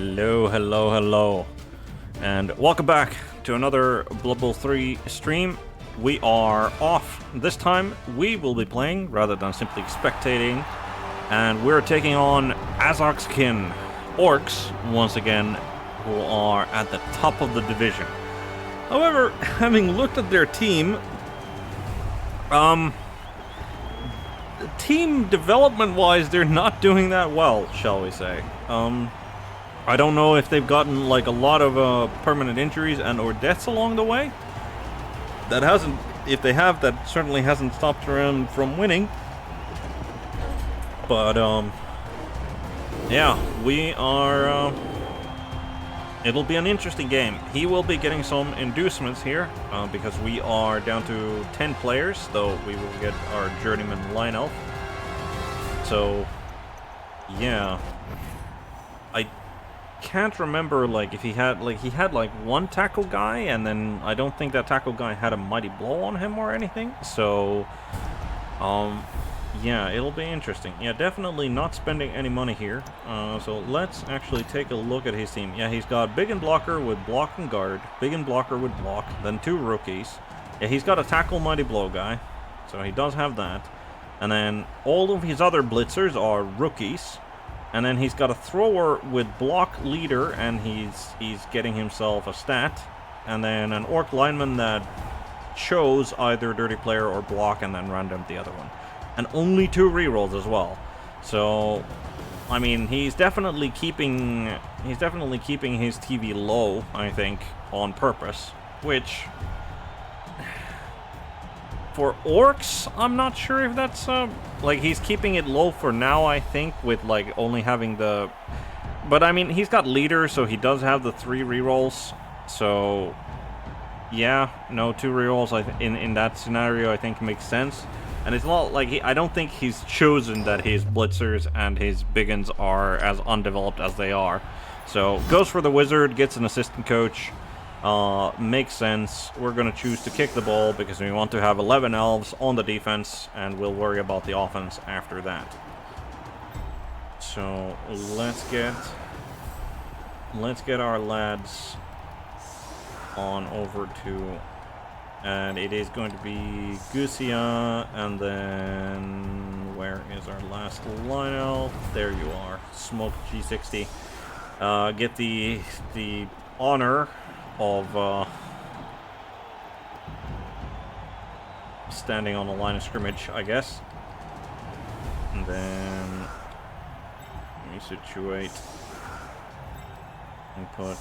Hello, hello, hello, and welcome back to another Blood Bowl 3 stream. We are off. This time we will be playing rather than simply spectating, and we're taking on Azog's kin, Orcs, once again, who are at the top of the division. However, having looked at their team, team development-wise, they're not doing that well, shall we say. I don't know if they've gotten like a lot of permanent injuries and or deaths along the way. That hasn't, if they have, that certainly hasn't stopped them from winning. But yeah, we are. It'll be an interesting game. He will be getting some inducements here because we are down to 10 players, though we will get our journeyman line elf. So yeah, I can't remember like if he had one tackle guy, and then I don't think that tackle guy had a mighty blow on him or anything. So yeah, it'll be interesting. Yeah, definitely not spending any money here. So let's actually take a look at his team. Yeah, he's got big and blocker with block and guard, big and blocker with block, then 2 rookies. Yeah, he's got a tackle mighty blow guy, so he does have that. And then all of his other blitzers are rookies. And then he's got a thrower with block leader, and he's getting himself a stat. And then an orc lineman that chose either dirty player or block, and then random the other one. And only 2 rerolls as well. So, I mean, he's definitely keeping his TV low, I think, on purpose. Which, for orcs, I'm not sure if that's like he's keeping it low for now, I think, with like only having the. But I mean, he's got leader, so he does have the 3 rerolls. So yeah, no, 2 rerolls in that scenario I think makes sense. And it's not like I don't think he's chosen that his blitzers and his biggins are as undeveloped as they are. So goes for the wizard, gets an assistant coach. Makes sense. We're gonna choose to kick the ball because we want to have 11 elves on the defense, and we'll worry about the offense after that. So let's get our lads on over to. And it is going to be Gusia, and then where is our last line elf? There you are, Smoke G60. Get the honor of standing on the line of scrimmage, I guess. And then let me situate and put.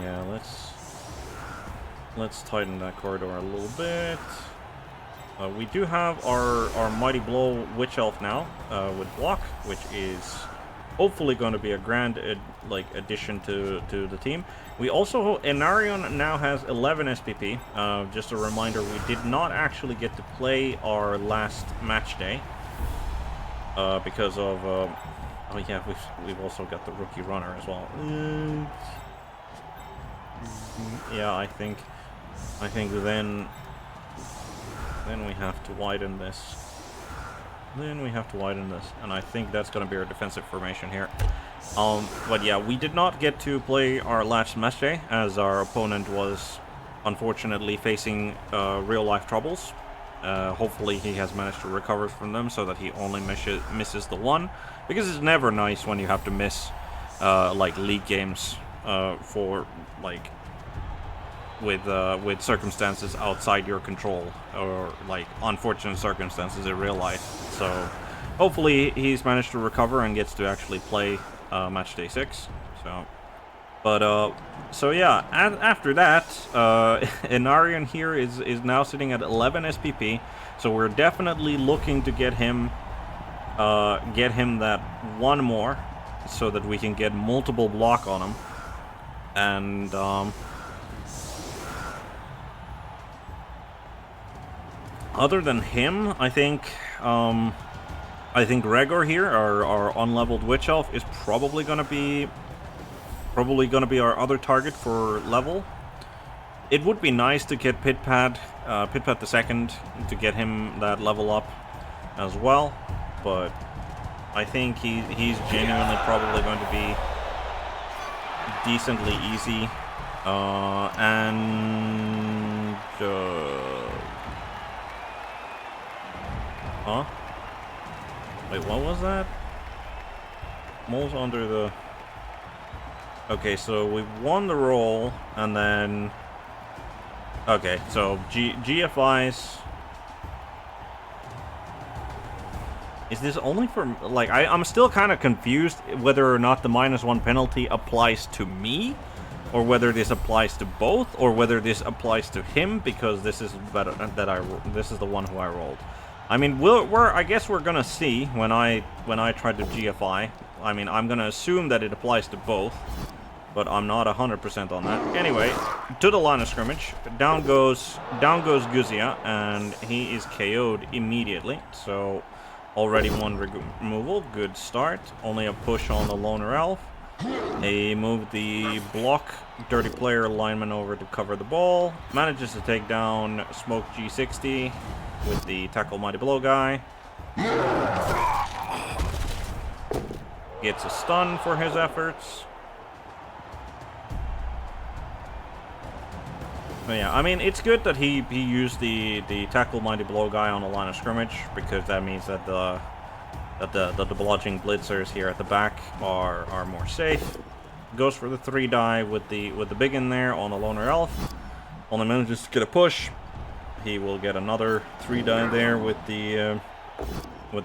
Yeah, let's tighten that corridor a little bit. We do have our Mighty Blow Witch Elf now with block, which is hopefully going to be a grand addition to the team. We also, Enarion now has 11 SPP. Just a reminder, we did not actually get to play our last match day because of. Oh yeah, we've also got the rookie runner as well. Yeah, I think then we have to widen this. And I think that's going to be our defensive formation here. But yeah, we did not get to play our last match day as our opponent was unfortunately facing real life troubles. Hopefully he has managed to recover from them so that he only misses the one, because it's never nice when you have to miss like league games for like with circumstances outside your control, or like unfortunate circumstances in real life. So hopefully he's managed to recover and gets to actually play match day 6. So but so yeah, after that, Enarion here is now sitting at 11 SPP, so we're definitely looking to get him that one more, so that we can get multiple block on him. And other than him, I think Gregor here, our unleveled witch elf, is probably gonna be our other target for level. It would be nice to get Pitpat the second to get him that level up. as well, but I think he's genuinely probably going to be decently easy. Huh? Wait, what was that? Moles under the... Okay, so we won the roll, and then... Okay, so GFIs... Is this only for... Like, I'm still kind of confused whether or not the -1 penalty applies to me, or whether this applies to both, or whether this applies to him, because this is better this is the one who I rolled. I mean, I guess we're gonna see when I try to GFI. I mean, I'm gonna assume that it applies to both, but I'm not 100% on that. Anyway, to the line of scrimmage, down goes Guzia, and he is KO'd immediately. So already one removal, good start. Only a push on the loner elf. He moved the block dirty player lineman over to cover the ball. Manages to take down Smoke G60 with the tackle mighty blow guy. Gets a stun for his efforts. But yeah, I mean, it's good that he used the tackle mighty blow guy on the line of scrimmage, because that means that the blodging blitzers here at the back are more safe. Goes for the 3-die with the big in there on the loner elf. Only manages to get a push. He will get another 3-die there with the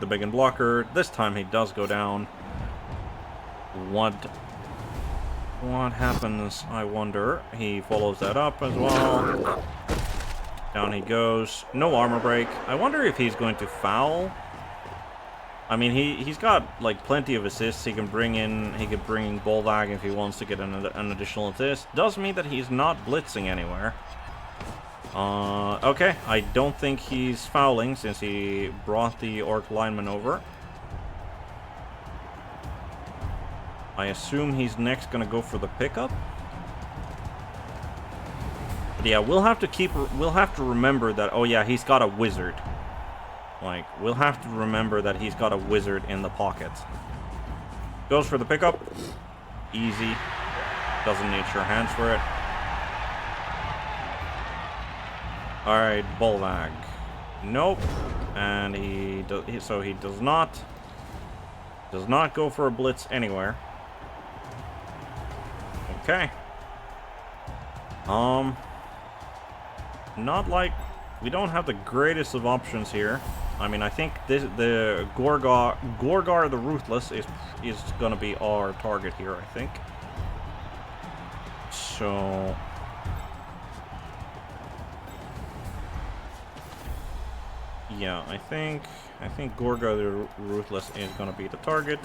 big in blocker. This time he does go down. What happens, I wonder? He follows that up as well. Down he goes. No armor break. I wonder if he's going to foul. I mean, he's got like plenty of assists. He could bring in Bolvag if he wants to get an additional assist. Does mean that he's not blitzing anywhere. Okay, I don't think he's fouling since he brought the Orc lineman over. I assume he's next gonna go for the pickup. But yeah, we'll have to remember that. Oh yeah, he's got a wizard. Like, we'll have to remember that he's got a wizard in the pocket. Goes for the pickup. Easy. Doesn't need sure hands for it. Alright, Bolvag. Nope. And he does not go for a blitz anywhere. Okay. Not like... We don't have the greatest of options here. I mean, I think the Gorgar the Ruthless is gonna be our target here, I think. So... Yeah, I think Gorgar the Ruthless is gonna be the target.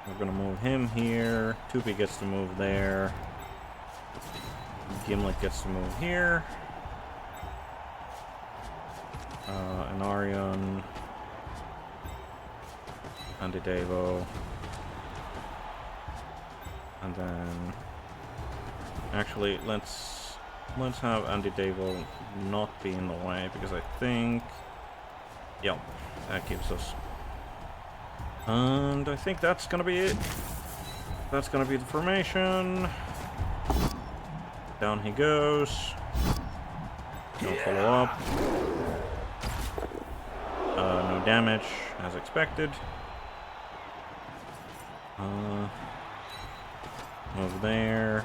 We're gonna move him here. Tupi gets to move there. Gimlet gets to move here. Anarion. Antidevo. And then... Actually, let's have Antidevo not be in the way, because I think... Yep, that keeps us. And I think that's gonna be it. That's gonna be the formation. Down he goes. No follow up. No damage, as expected. Move there.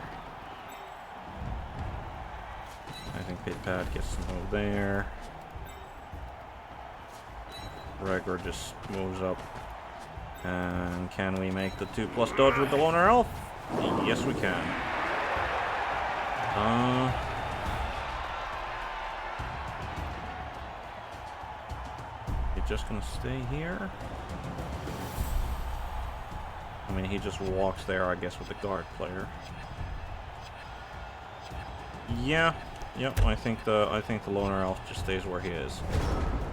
I think Pitpad gets to move there. Regor just moves up. And can we make the 2+ dodge with the loner elf? Yes, we can. He's just gonna stay here. I mean, he just walks there, I guess, with the guard player. Yeah. Yep, I think the loner elf just stays where he is.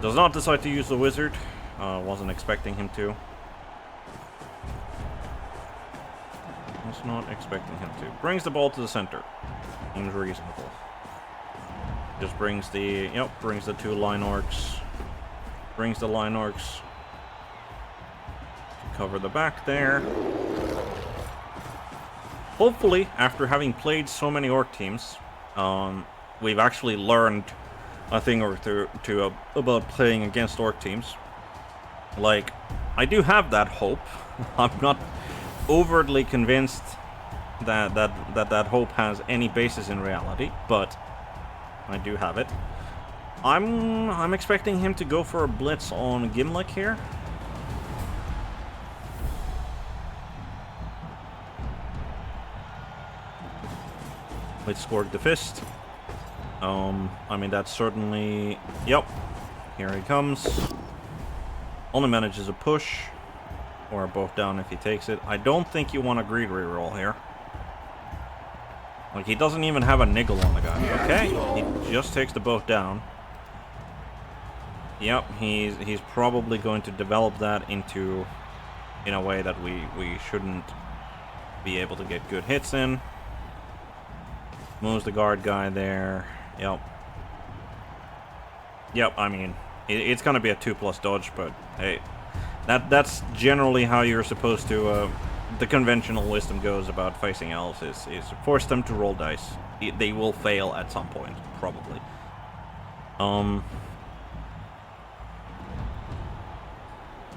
Does not decide to use the wizard. Wasn't expecting him to. Was not expecting him to. Brings the ball to the center. Seems reasonable. Just brings the 2 line orcs Brings the line orcs to cover the back there. Hopefully, after having played so many orc teams, we've actually learned a thing or two about playing against orc teams. Like, I do have that hope. I'm not overtly convinced that hope has any basis in reality, but I do have it. I'm expecting him to go for a blitz on Gimlick here. With Skorg the Fist. I mean, that's certainly... Yep. Here he comes. Only manages a push. Or both down if he takes it. I don't think you want a greed reroll here. Like, he doesn't even have a niggle on the guy. Okay, he just takes the boat down. Yep, he's probably going to develop that in a way that we shouldn't be able to get good hits in. Moves the guard guy there. Yep. Yep, I mean, it's going to be a 2+ dodge, but hey, that's generally how you're supposed to, the conventional wisdom goes about facing elves is force them to roll dice. They will fail at some point, probably. I'm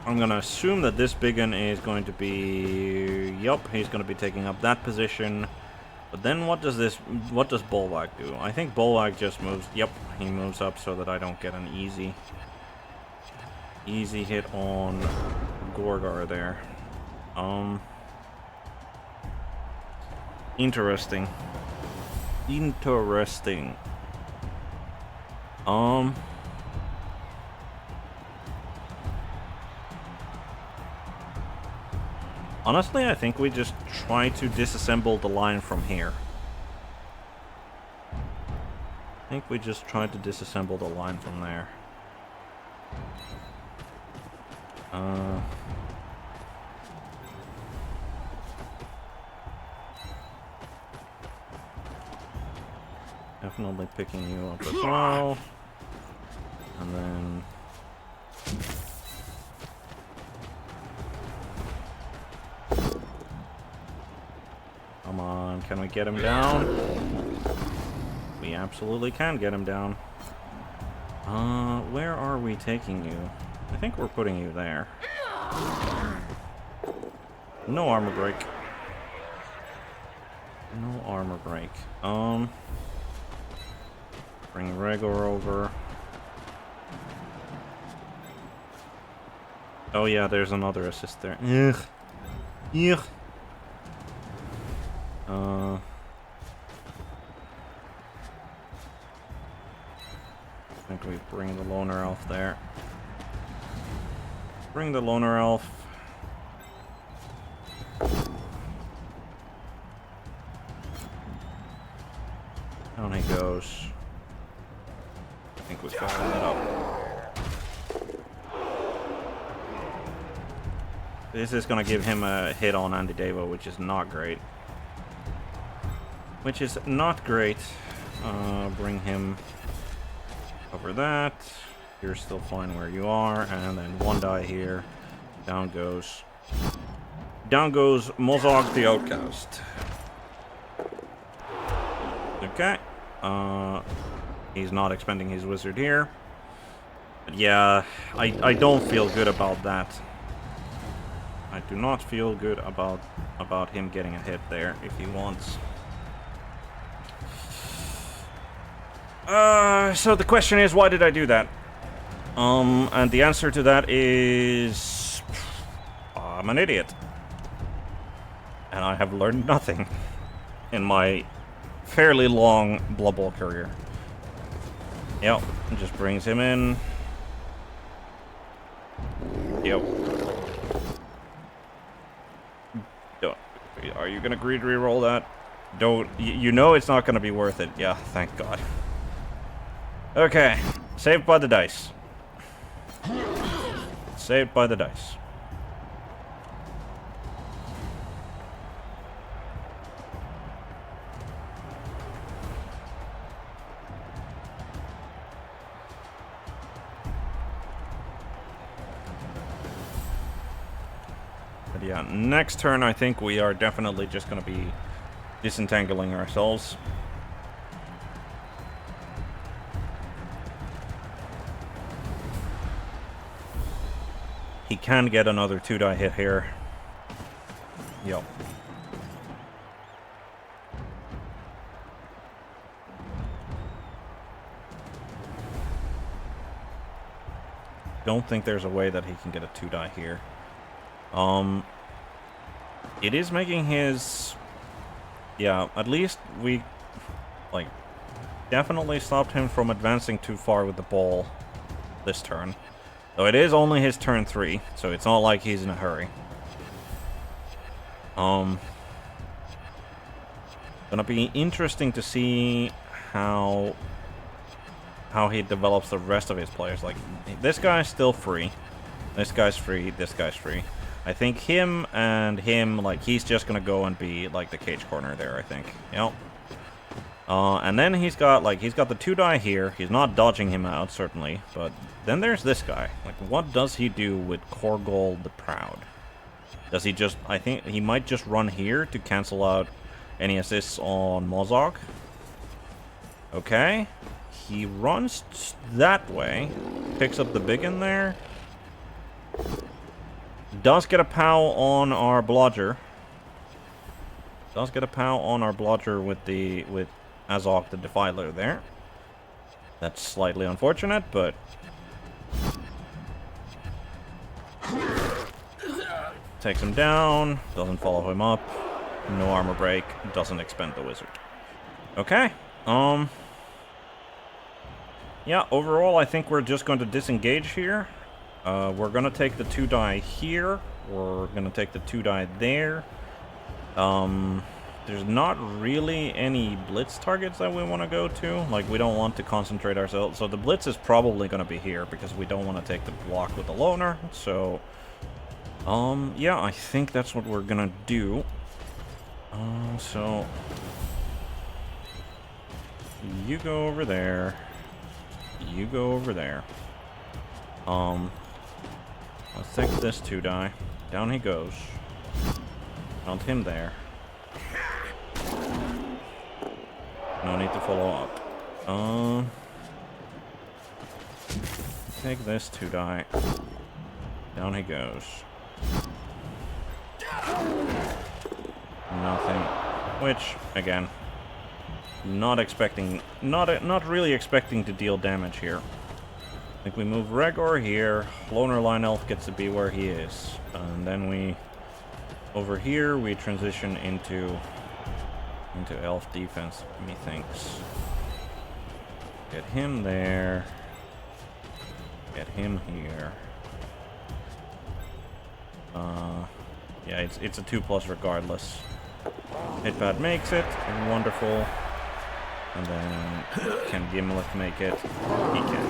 going to assume that this biggin is going to be... Yup, he's going to be taking up that position. But then what does Bulwark do? I think Bulwark just moves... Yep, he moves up so that I don't get an easy hit on Gorgar there. Interesting. Honestly, I think we just try to disassemble the line from here. I think we just tried to disassemble the line from there. Definitely picking you up as well. And then... Come on, can we get him down? We absolutely can get him down. Where are we taking you? I think we're putting you there. No armor break. No armor break. Bring Rhaegar over. Oh yeah, there's another assist there. Ugh. Ugh. I think we bring the loner elf there. Bring the loner elf. Down he goes. I think we've got it up. This is going to give him a hit on Andy Devo, which is not great. Bring him over that. You're still fine where you are, and then one die here. Down goes Mozog the Outcast. Okay. He's not expending his wizard here. But yeah, I don't feel good about that. I do not feel good about him getting a hit there if he wants. So the question is, why did I do that? And the answer to that is... I'm an idiot. And I have learned nothing in my fairly long Blood Bowl career. Yep, it just brings him in. Yep. Are you gonna greed reroll that? Don't. You know it's not gonna be worth it. Yeah, thank God. Okay, saved by the dice. Saved by the dice. But yeah, next turn I think we are definitely just going to be disentangling ourselves. He can get another 2-die hit here. Yep. Don't think there's a way that he can get a 2-die here. It is making his... Yeah, at least we, like, definitely stopped him from advancing too far with the ball this turn. Though it is only his turn 3, so it's not like he's in a hurry. Gonna be interesting to see how he develops the rest of his players. Like, this guy's still free. This guy's free. This guy's free. I think him and him, like, he's just gonna go and be, like, the cage corner there, I think. Yep. And then he's got the 2-die here. He's not dodging him out, certainly. But then there's this guy. Like, what does he do with Korgol the Proud? Does he just... I think he might just run here to cancel out any assists on Mozog. Okay. He runs that way. Picks up the big in there. Does get a POW on our Blodger. Does get a POW on our Blodger with Azog the Defiler there. That's slightly unfortunate, but... Takes him down. Doesn't follow him up. No armor break. Doesn't expend the wizard. Okay. Yeah, overall, I think we're just going to disengage here. We're going to take the 2-die here. We're going to take the 2-die there. There's not really any blitz targets that we want to go to. Like, we don't want to concentrate ourselves. So the blitz is probably going to be here because we don't want to take the block with the loner. So, yeah, I think that's what we're going to do. So, you go over there. You go over there. Let's take this 2-die. Down he goes. Found him there. No need to follow up. Take this 2-die. Down he goes. Nothing. Which, again, not really expecting to deal damage here. I think we move Regor here. Loner Line Elf gets to be where he is. And then over here, we transition into elf defense, methinks. Get him there. Get him here. Yeah, it's a 2+ regardless. Hitpad makes it. Wonderful. And then, can Gimlet make it? He can.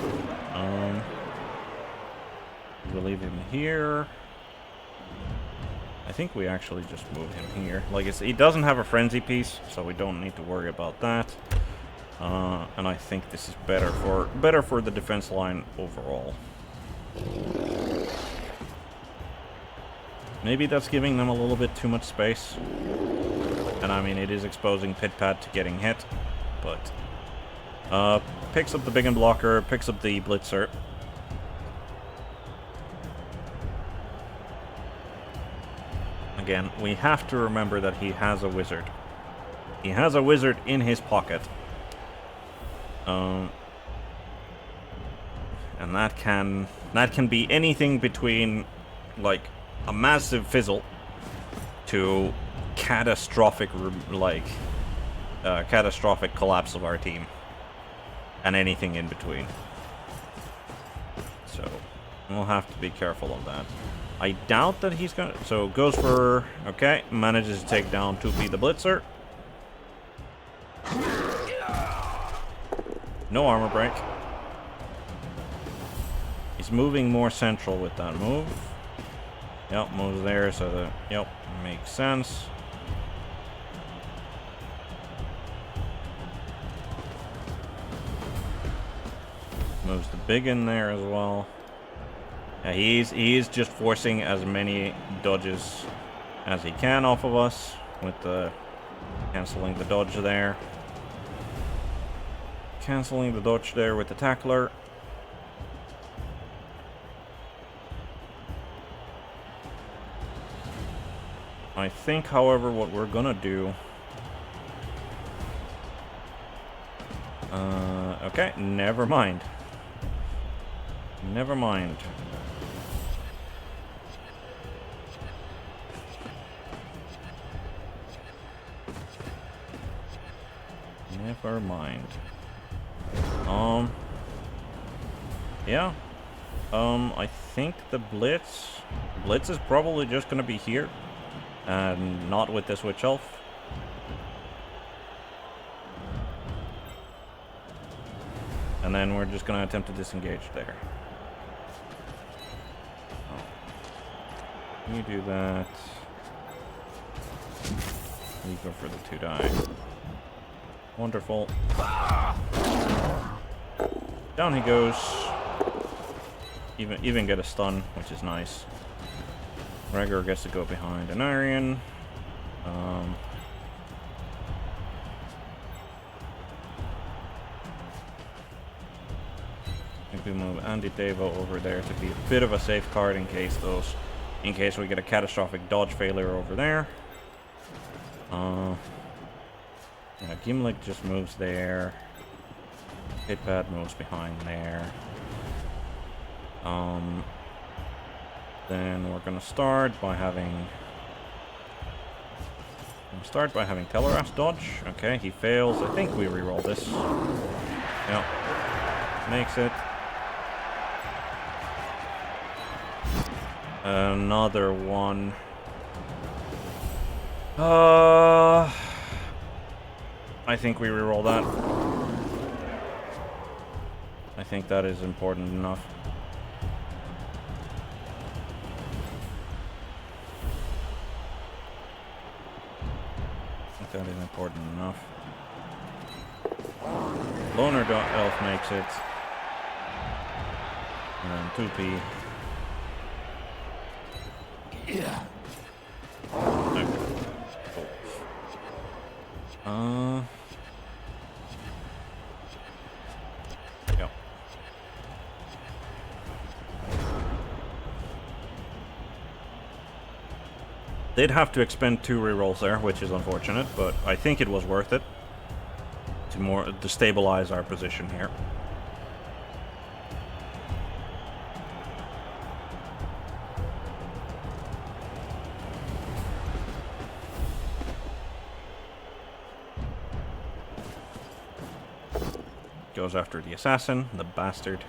We'll leave him here. I think we actually just move him here. Like, he doesn't have a frenzy piece, so we don't need to worry about that. And I think this is better for the defense line overall. Maybe that's giving them a little bit too much space. And I mean, it is exposing Pitpad to getting hit. But picks up the big and blocker, picks up the blitzer. Again, we have to remember that he has a wizard. He has a wizard in his pocket. And that can be anything between, like, a massive fizzle to catastrophic, catastrophic collapse of our team. And anything in between. So, we'll have to be careful of that. I doubt that he's gonna... So, goes for... Okay, manages to take down 2P the Blitzer. No armor break. He's moving more central with that move. Yep, moves there, so that... Yep, makes sense. Moves the big in there as well. Yeah, he's just forcing as many dodges as he can off of us with the cancelling the dodge there. Cancelling the dodge there with the tackler. I think, however, what we're gonna do... okay, never mind. Never mind. Never mind. Yeah. I think the Blitz is probably just gonna be here. And not with the switch elf. And then we're just gonna attempt to disengage there. Oh. You do that. You go for the 2 die. Wonderful. Down he goes. Even get a stun, which is nice. Gregor gets to go behind an Aryan. I think we move Andy Devo over there to be a bit of a safe card in case we get a catastrophic dodge failure over there. Yeah, Gimlik just moves there. Pitpad moves behind there. Then we're gonna start by having Teleras dodge. Okay, he fails. I think we reroll this. Yep. Makes it. Another one. I think we reroll that. I think that is important enough. That is important enough. Loner elf makes it. And then 2P. Yeah. Okay. Cool. Yeah. They'd have to expend 2 rerolls there, which is unfortunate, but I think it was worth it to stabilize our position here. Goes after the assassin, the bastard.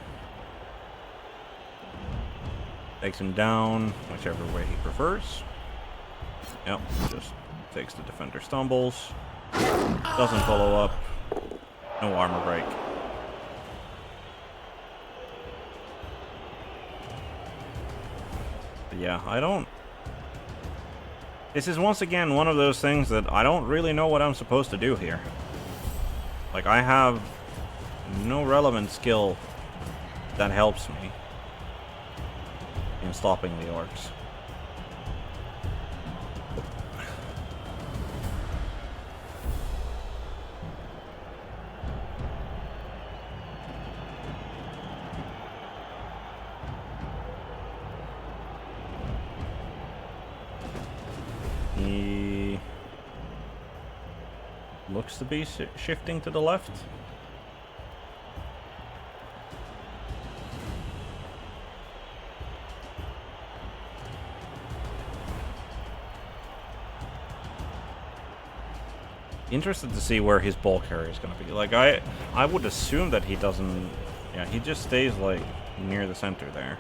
Takes him down, whichever way he prefers. Yep, just takes the defender stumbles. Doesn't follow up. No armor break. But yeah, I don't... This is once again one of those things that I don't really know what I'm supposed to do here. Like, I have no relevant skill that helps me in stopping the orcs. He looks to be shifting to the left. Interested to see where his ball carrier is going to be. Like, I would assume that he doesn't... Yeah, he just stays, like, near the center there.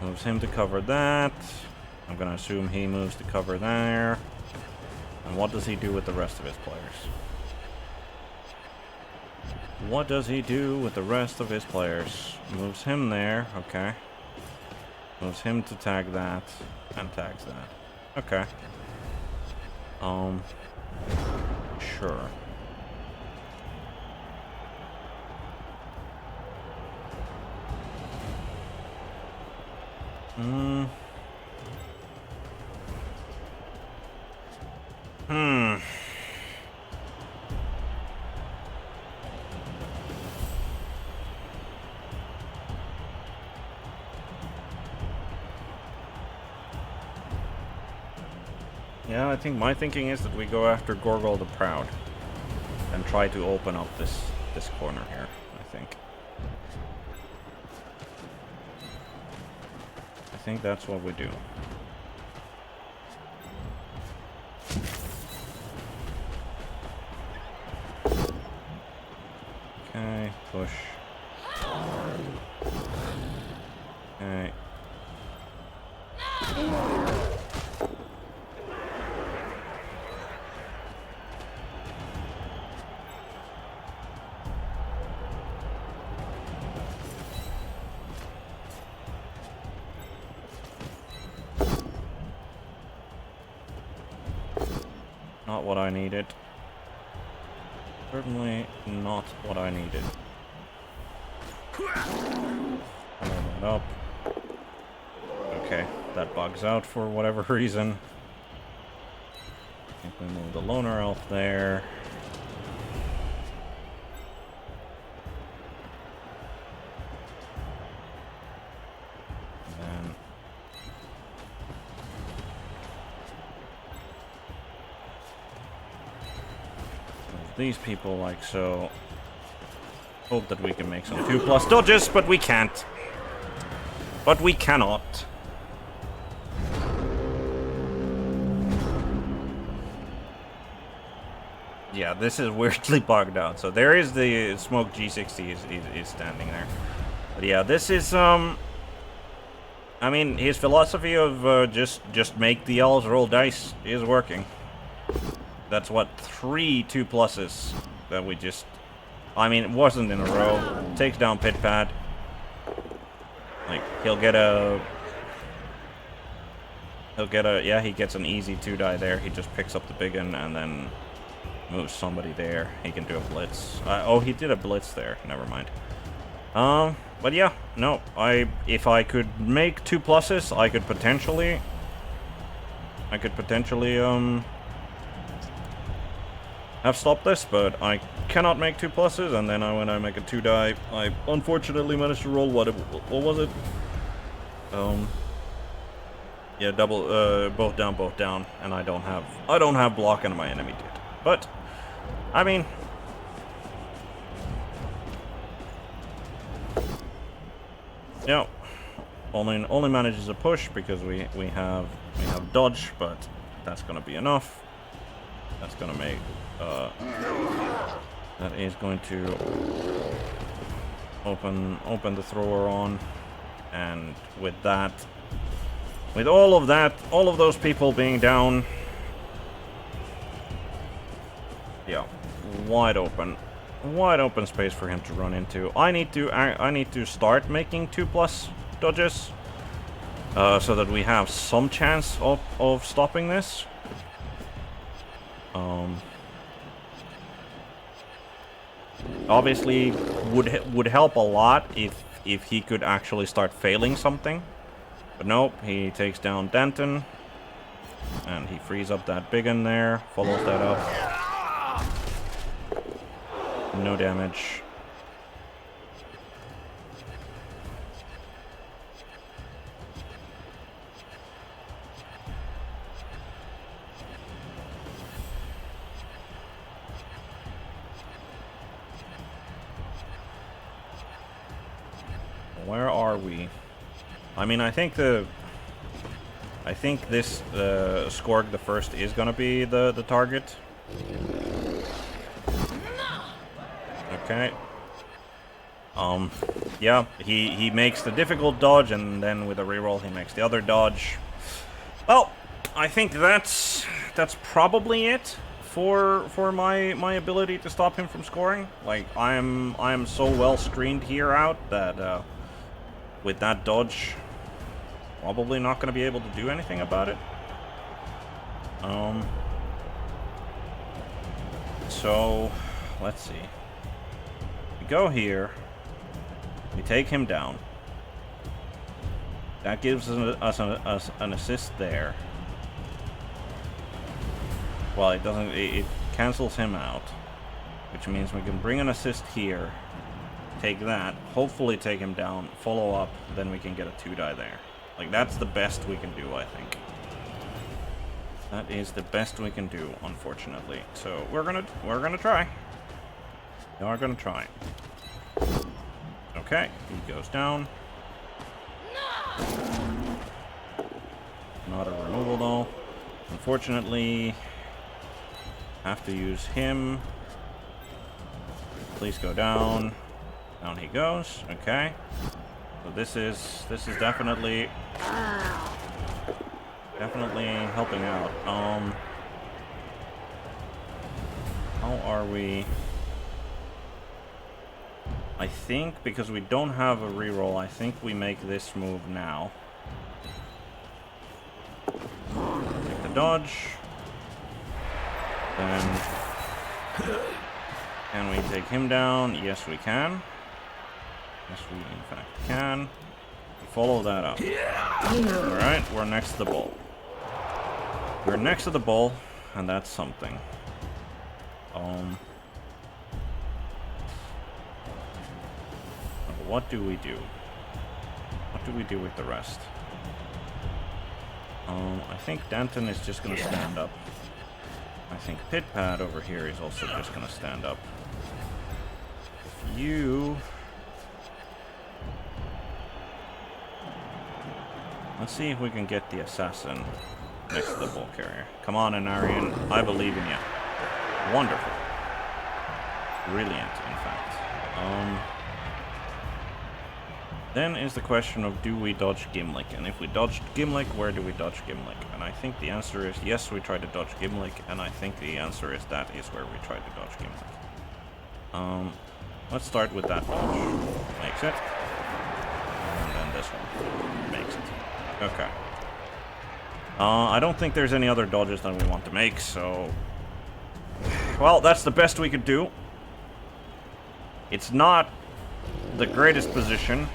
Moves him to cover that. I'm going to assume he moves to cover there. And what does he do with the rest of his players? What does he do with the rest of his players? Moves him there. Okay. Moves him to tag that. And tags that. Okay. Sure. Hmm. Yeah, I think my thinking is that we go after Gorgol the Proud and try to open up this corner here, I think. I think that's what we do. Okay, push. Okay. Not what I needed. Certainly not what I needed. Follow that up. Okay, that bugs out for whatever reason. I think we move the loner elf there. And then move these people like so. Hope that we can make some 2+ dodges, but we can't. But we cannot. Yeah, this is weirdly bogged out. So there is the smoke G60 is standing there. But yeah, this is I mean, his philosophy of just make the elves roll dice is working. That's what 3 2+s that we just. I mean, it wasn't in a row. Takes down Pit Pad. Like he'll get a. Yeah, he gets an easy 2-die there. He just picks up the big one and then moves somebody there. He can do a blitz. Oh, he did a blitz there. Never mind. But yeah, no. If I could make 2+s, I could potentially have stopped this, but I cannot make 2+s, and then when I make a 2-die, I unfortunately managed to roll what was it? Yeah, double, both down, and I don't have block, and my enemy did. But I mean, yeah, only manages a push because we have dodge, but that's gonna be enough. That's gonna make that is going to open the thrower on, and with that, with all of those people being down, yeah, wide open space for him to run into. I need to start making 2+ dodges, so that we have some chance of stopping this. Obviously, would help a lot if he could actually start failing something, but nope. He takes down Denton, and he frees up that big one there. Follows that up. No damage. Where are we? I mean, I think this Skorg the First is gonna be the target. Okay. Yeah, he makes the difficult dodge, and then with a reroll he makes the other dodge. Well, I think that's probably it for my ability to stop him from scoring. Like, I am so well screened here out that with that dodge, probably not going to be able to do anything about it. So let's see. We go here. We take him down. That gives us an assist there. Well, it doesn't... It cancels him out. Which means we can bring an assist here. Take that. Hopefully take him down. Follow up. Then we can get a 2-die there. Like, that's the best we can do, I think. That is the best we can do, unfortunately. So, we're gonna try. We are gonna try. Okay, he goes down. Not a removal, though. Unfortunately, have to use him. Please go down. Down he goes. Okay. So this is definitely helping out. How are we? I think because we don't have a reroll, I think we make this move now. Take the dodge. Then can we take him down? Yes, we can. Yes, we in fact can. Follow that up. Alright, we're next to the bull. We're next to the bull, and that's something. What do we do? What do we do with the rest? I think Danton is just gonna stand up. I think Pitpad over here is also just gonna stand up. You... Let's see if we can get the assassin next to the bull carrier. Come on, Anarian. I believe in you. Wonderful. Brilliant, in fact. Then is the question of, do we dodge Gimlick? And if we dodged Gimlick, where do we dodge Gimlick? And I think the answer is yes, we try to dodge Gimlick, and I think the answer is that is where we try to dodge Gimlick. Let's start with that dodge. Makes it. And then this one. Makes it. Okay. I don't think there's any other dodges that we want to make, so... Well, that's the best we could do. It's not the greatest position.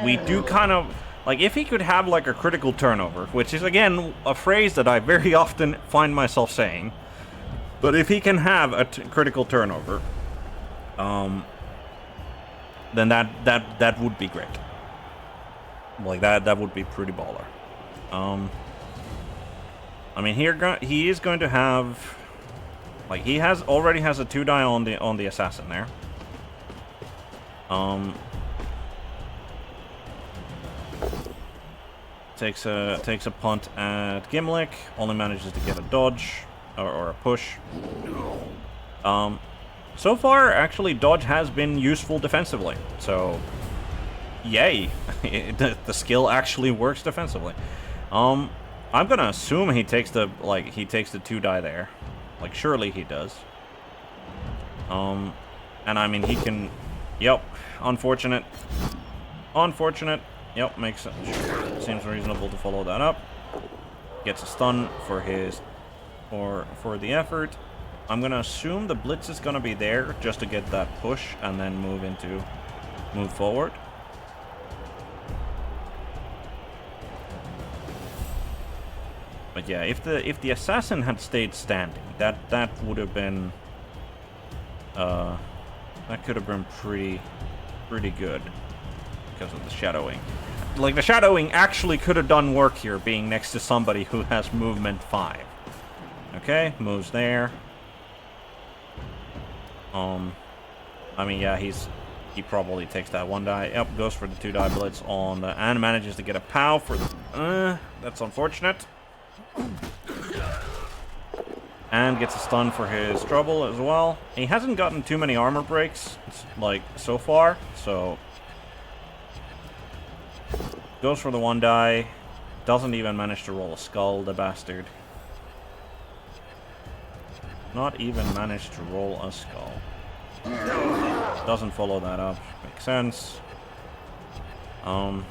We do kind of... Like, if he could have, like, a critical turnover, which is, again, a phrase that I very often find myself saying. But if he can have a critical turnover, then that would be great. Like, that would be pretty baller. I mean, he is going to have... Like, he already has a 2-die on the assassin there. Takes a punt at Gimlick. Only manages to get a dodge or a push. So far, actually, dodge has been useful defensively. So, yay! The skill actually works defensively. I'm gonna assume he takes the 2-die there. Like, surely he does. And I mean, he can... Yep. Unfortunate. Unfortunate. Yep, makes sense. Seems reasonable to follow that up. Gets a stun for his... for the effort. I'm gonna assume the blitz is gonna be there just to get that push and then move forward. But yeah, if the assassin had stayed standing, that would have been that could have been pretty good because of the shadowing. Like, the shadowing actually could have done work here, being next to somebody who has movement 5. Okay, moves there. I mean, yeah, he probably takes that 1-die. Yep, goes for the 2-die blitz on the, and manages to get a POW for the, that's unfortunate. And gets a stun for his trouble as well. He hasn't gotten too many armor breaks, like, so far, so... Goes for the 1-die. Doesn't even manage to roll a skull, the bastard. Not even managed to roll a skull. Doesn't follow that up. Makes sense. Goes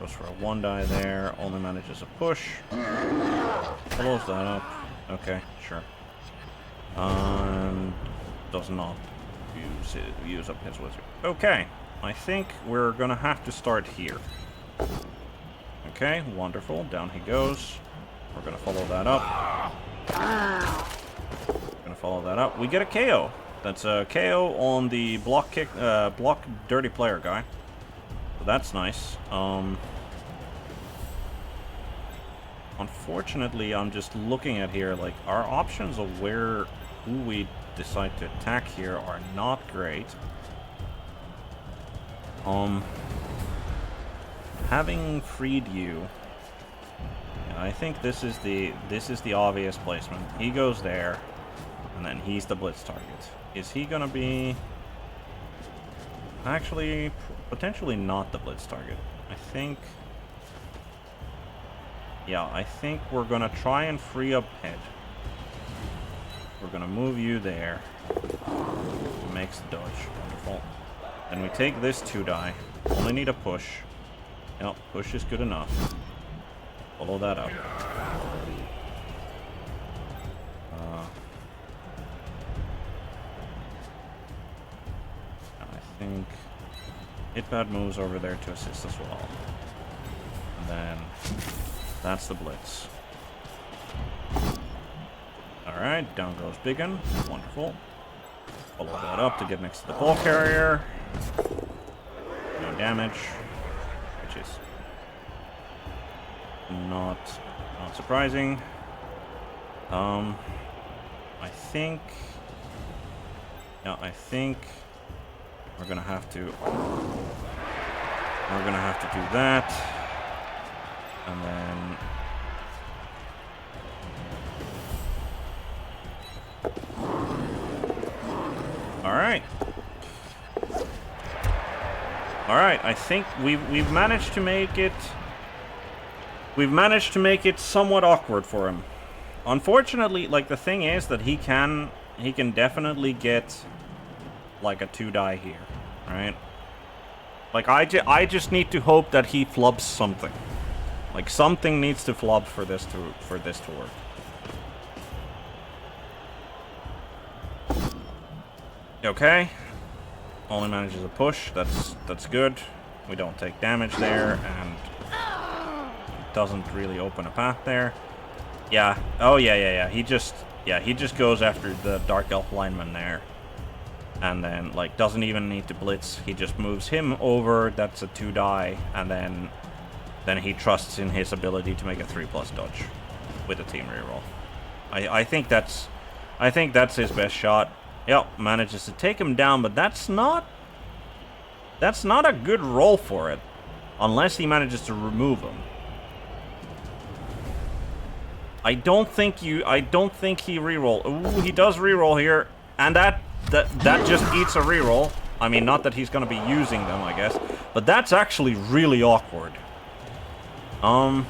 for a 1-die there. Only manages a push. Follows that up. Okay, sure. Does not use up his wizard. Okay, I think we're gonna have to start here. Okay, wonderful. Down he goes. We're gonna follow that up. Gonna follow that up. We get a KO. That's a KO on the block dirty player guy. So that's nice. Unfortunately, I'm just looking at here, like, our options of who we decide to attack here are not great. Having freed you, I think this is the obvious placement. He goes there, and then he's the blitz target. Is he gonna be actually potentially not the blitz target? I think. Yeah, I think we're gonna try and free up head. We're gonna move you there. Makes the dodge. Wonderful. Then we take this 2-die. Only need a push. Yep, push is good enough. Follow that up. I think Hitpad moves over there to assist as well. And then that's the blitz. Alright, down goes Biggin. Wonderful. Follow that up to get next to the ball carrier. No damage. Which is not surprising. I think we're gonna have to do that. And then All right, I think we've managed to make it. We've managed to make it somewhat awkward for him. Unfortunately, like, the thing is that he can definitely get like a 2-die here, right? Like, I just need to hope that he flubs something. Like, something needs to flub for this to work. Okay. Only manages a push. That's good. We don't take damage there, and doesn't really open a path there. Yeah. Oh yeah. He just goes after the Dark Elf lineman there, and then, like, doesn't even need to blitz. He just moves him over. That's a 2-die, and then he trusts in his ability to make a 3+ dodge with a team reroll. I think that's his best shot. Yep, manages to take him down, but that's not a good roll for it, unless he manages to remove him. I don't think he reroll. Ooh, he does reroll here, and that just eats a reroll. I mean, not that he's gonna be using them, I guess, but that's actually really awkward. That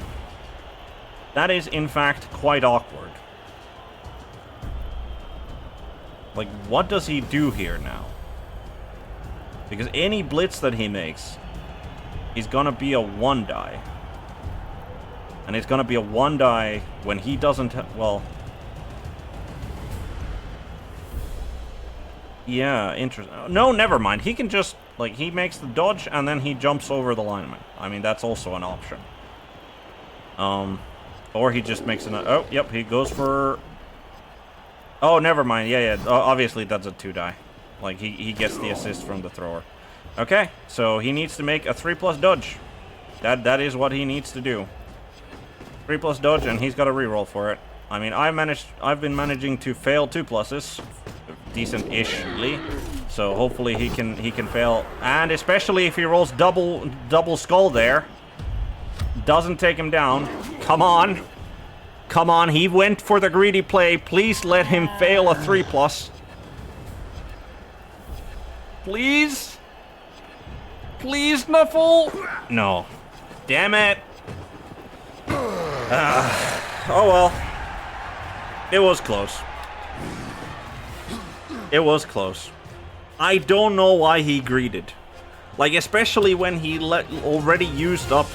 is in fact quite awkward. Like, what does he do here now? Because any blitz that he makes is gonna be a 1-die. And it's gonna be a 1-die when he doesn't well... Yeah, interesting. No, never mind. He can just, like, he makes the dodge and then he jumps over the lineman. I mean, that's also an option. Or he just makes an... Oh, yep, he goes for... Oh, never mind. Yeah. Obviously, that's a 2-die. Like, he gets the assist from the thrower. Okay, so he needs to make a 3+ dodge. That is what he needs to do. 3+ dodge, and he's got a reroll for it. I mean, I've been managing to fail 2+s decent-ishly. So hopefully he can fail, and especially if he rolls double skull there. Doesn't take him down. Come on. Come on, he went for the greedy play. Please let him fail a 3+. Please? Please, Nuffle? No. Damn it. Oh well. It was close. It was close. I don't know why he greeted. Like, especially when he already used up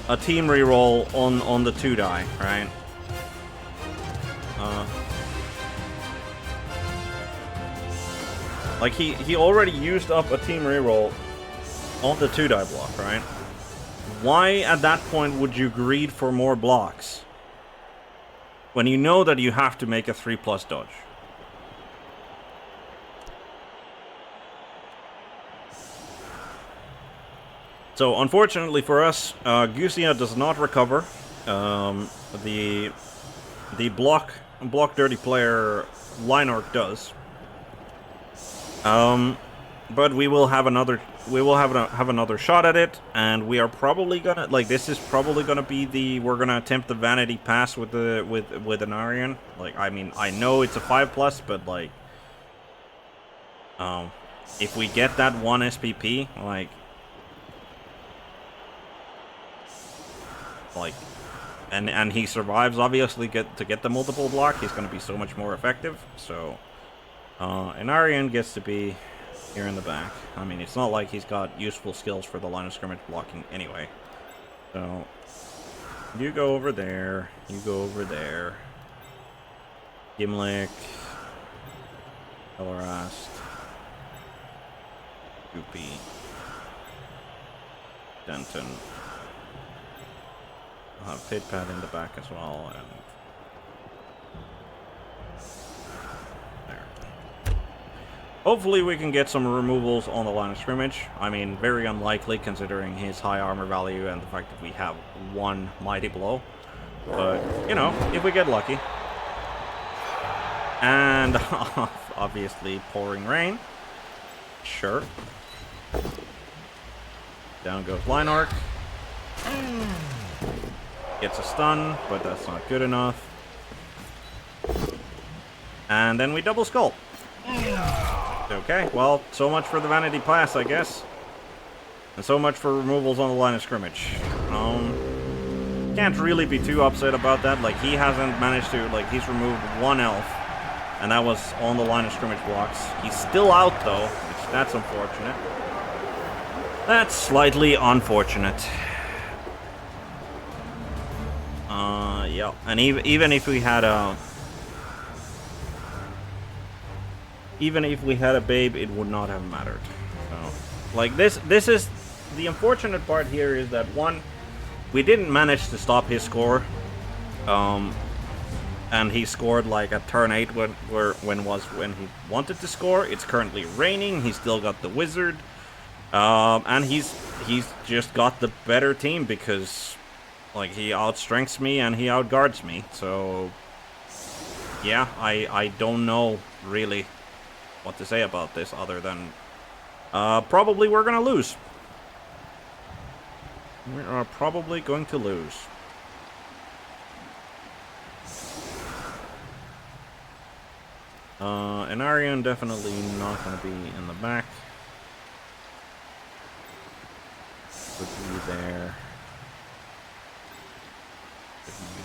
a team reroll on the 2-die, right? Like, he already used up a team reroll on the 2-die block, right? Why at that point would you greed for more blocks? When you know that you have to make a 3+ dodge. So unfortunately for us, Gusia does not recover. The block dirty player Line Orc does. But we will have another shot at it, and we are probably gonna, like, this is probably gonna be we're gonna attempt the vanity pass with an Aryan. Like, I mean, I know it's a 5+, but like, if we get that 1 SPP, and he survives, obviously, to get the multiple block, he's gonna be so much more effective. So, an Aryan gets to be here in the back. I mean, it's not like he's got useful skills for the line of scrimmage blocking anyway. So, you go over there. You go over there. Gimlick. Elrast. Goopy. Denton. I'll have Pitpat in the back as well, and hopefully we can get some removals on the line of scrimmage. I mean, very unlikely considering his high armor value and the fact that we have 1 mighty blow. But, you know, if we get lucky. And obviously pouring rain. Sure. Down goes Line Orc. Gets a stun, but that's not good enough. And then we double skull. Okay, well, so much for the vanity pass, I guess. And so much for removals on the line of scrimmage. Can't really be too upset about that. Like, he hasn't managed to, like, he's removed 1 elf. And that was on the line of scrimmage blocks. He's still out, though, which that's unfortunate. That's slightly unfortunate. Yeah. And even if we had a... Even if we had a babe, it would not have mattered. So, like, this is the unfortunate part here is that, one, we didn't manage to stop his score, and he scored like at turn 8 when he wanted to score. It's currently raining. He's still got the wizard, and he's just got the better team because, like, he outstrengths me and he outguards me. So, yeah, I don't know really what to say about this other than probably we're gonna lose. We are probably going to lose. An Aryan definitely not gonna be in the back. Put you there. Put you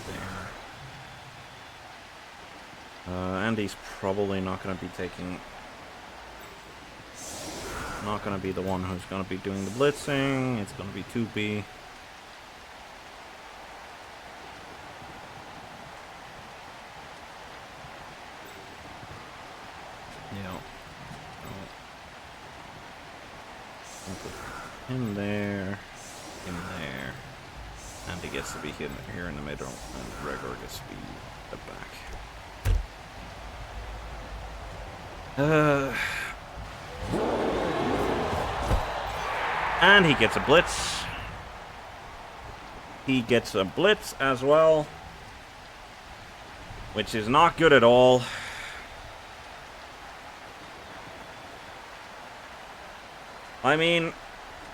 there. Andy's probably not gonna be taking... Not gonna be the one who's gonna be doing the blitzing. It's gonna be 2B. Yeah. Him there. Him there. And he gets to be here in the middle. And Gregor gets to be at the back. And he gets a blitz. He gets a blitz as well, which is not good at all. I mean,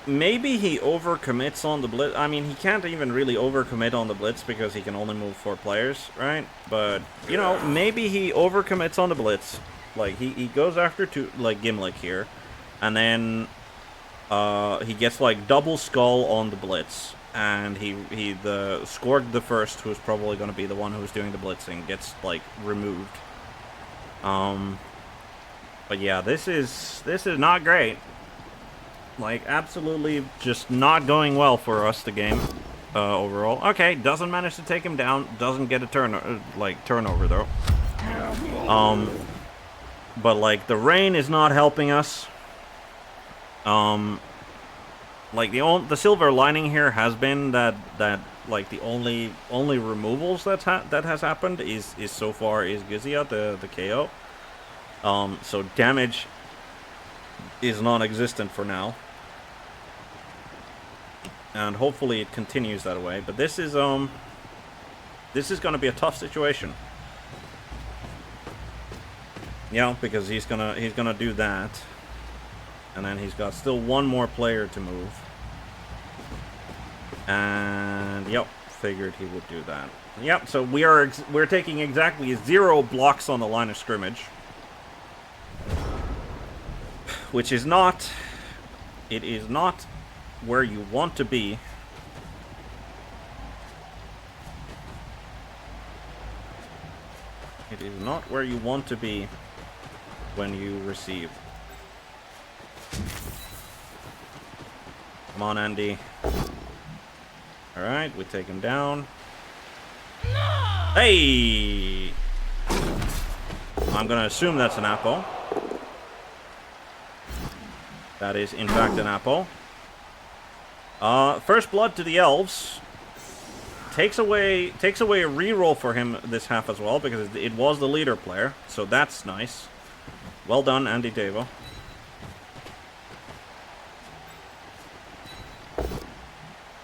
maybe he overcommits on the blitz. I mean, he can't even really overcommit on the blitz because he can only move 4 players, right? But, you know, maybe he overcommits on the blitz. Like, he goes after Gimlick here, and then he gets like double skull on the blitz, and he scored the first, who's probably going to be the one who's doing the blitzing, gets like removed. But yeah, this is not great. Like, absolutely just not going well for us, the game overall. Okay, doesn't manage to take him down, doesn't get a turnover though. But like the rain is not helping us. Like, the silver lining here has been that like the only removals that has happened is so far is Gizia, the KO. So damage is non-existent for now, and hopefully it continues that way. But this is going to be a tough situation. Yeah, because he's gonna do that, and then he's got still one more player to move. And yep, figured he would do that. Yep, so we're taking exactly 0 blocks on the line of scrimmage, which is not, it is not where you want to be. It is not where you want to be when you receive. Come on, Andy. Alright, we take him down. No! Hey! I'm gonna assume that's an apple. That is, in fact, an apple. First blood to the elves. Takes away a reroll for him this half as well, because it was the leader player. So that's nice. Well done, Andy Devo.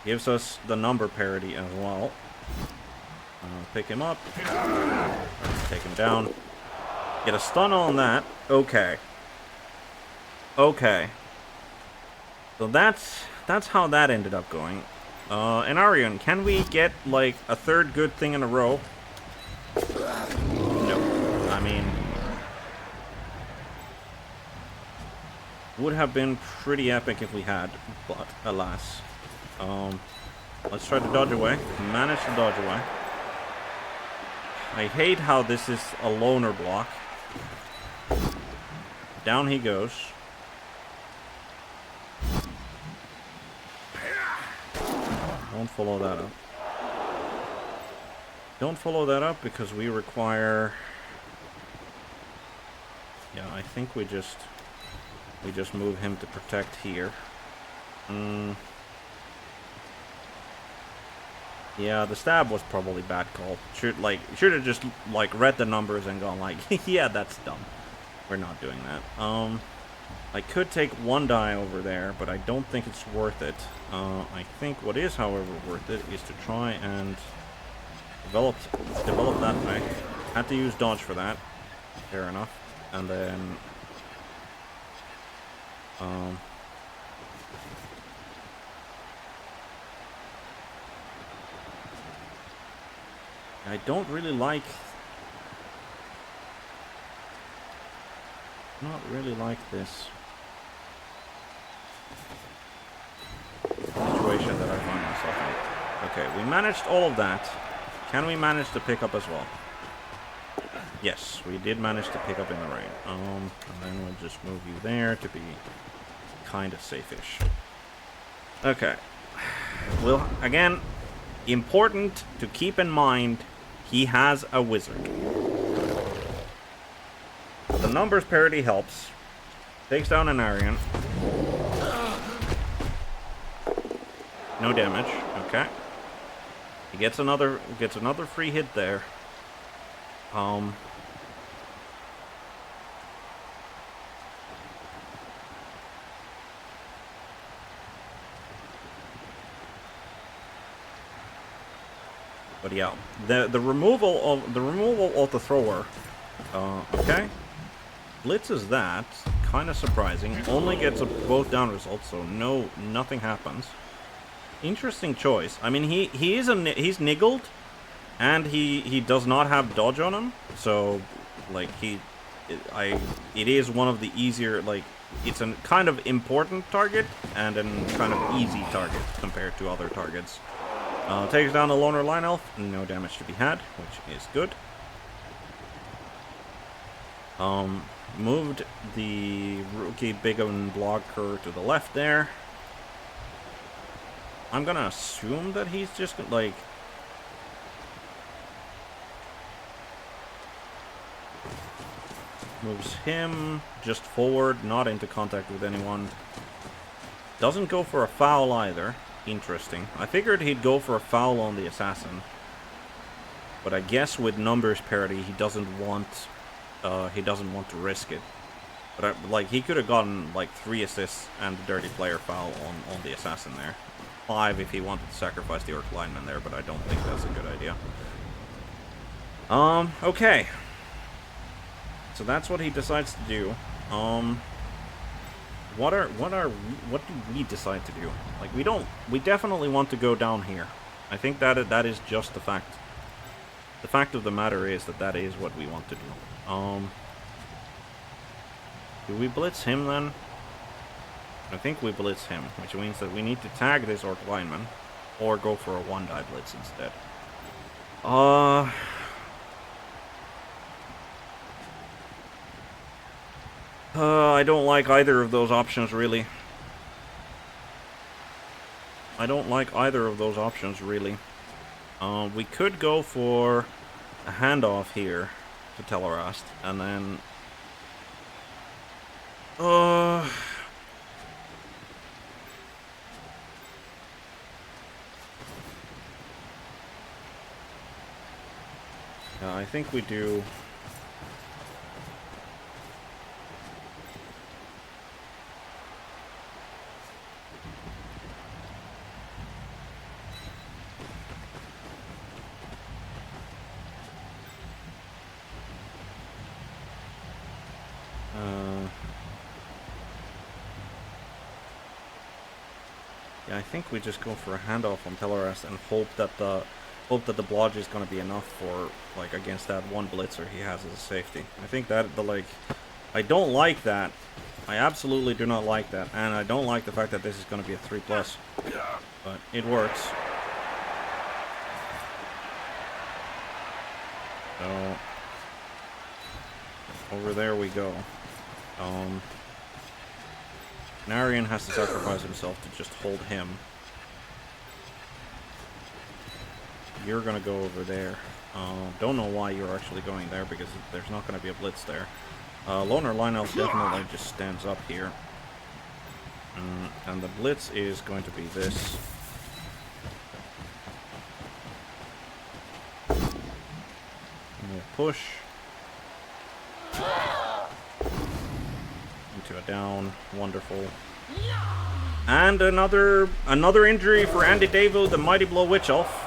Gives us the number parity as well. Pick him up. Take him down. Get a stun on that. Okay. Okay. So that's how that ended up going. And Arion, can we get like a third good thing in a row? No. I mean, would have been pretty epic if we had, but alas. Let's try to dodge away. Manage to dodge away. I hate how this is a loner block. Down he goes. Don't follow that up. Don't follow that up because we require... Yeah, I think we just move him to protect here. Yeah, the stab was probably bad call. Should have just like read the numbers and gone like, yeah, that's dumb. We're not doing that. I could take one die over there, but I don't think it's worth it. I think what is, however, worth it is to try and develop that way. Had to use dodge for that. Fair enough. And then I don't really like... Not really like this situation that I find myself in. Okay, we managed all of that. Can we manage to pick up as well? Yes, we did manage to pick up in the rain. And then we'll just move you there to be kind of safe-ish. Okay. Well, again, important to keep in mind, he has a wizard. The numbers parity helps. Takes down an Arian. No damage. Okay. He gets another free hit there. But yeah, the removal of the thrower. Okay. Blitzes that, kind of surprising. Only gets a both down result, so nothing happens. Interesting choice. I mean, he's niggled, and he does not have dodge on him. So, like it is one of the easier, like, it's a kind of important target and a kind of easy target compared to other targets. Takes down the loner line elf. No damage to be had, which is good. Moved the rookie big and blocker to the left there. I'm gonna assume that he's just like... Moves him just forward, not into contact with anyone. Doesn't go for a foul either. Interesting. I figured he'd go for a foul on the assassin. But I guess with numbers parity, he doesn't want to risk it. But like, he could have gotten like 3 assists and a dirty player foul on the assassin there. 5 if he wanted to sacrifice the orc lineman there, but I don't think that's a good idea. Okay. So that's what he decides to do. What do we decide to do? Like, we definitely want to go down here. I think that is just the fact. The fact of the matter is that is what we want to do. Do we blitz him then? I think we blitz him, which means that we need to tag this orc lineman, or go for a 1-die blitz instead. I don't like either of those options, really. We could go for a handoff here to Telerast, and then... yeah, I think we do... yeah, I think we just go for a handoff on Telerast and hope that the blodge is gonna be enough for, like, against that one blitzer he has as a safety. I think that I don't like that. I absolutely do not like that, and I don't like the fact that this is gonna be a 3+. But it works. So over there we go. Narian has to sacrifice himself to just hold him. You're gonna go over there. Don't know why you're actually going there, because there's not gonna be a blitz there. Loner Line Elf definitely just stands up here. And the blitz is going to be this. And we'll push. Into a down. Wonderful. And another injury for Andy Davo, the Mighty Blow Witch Elf.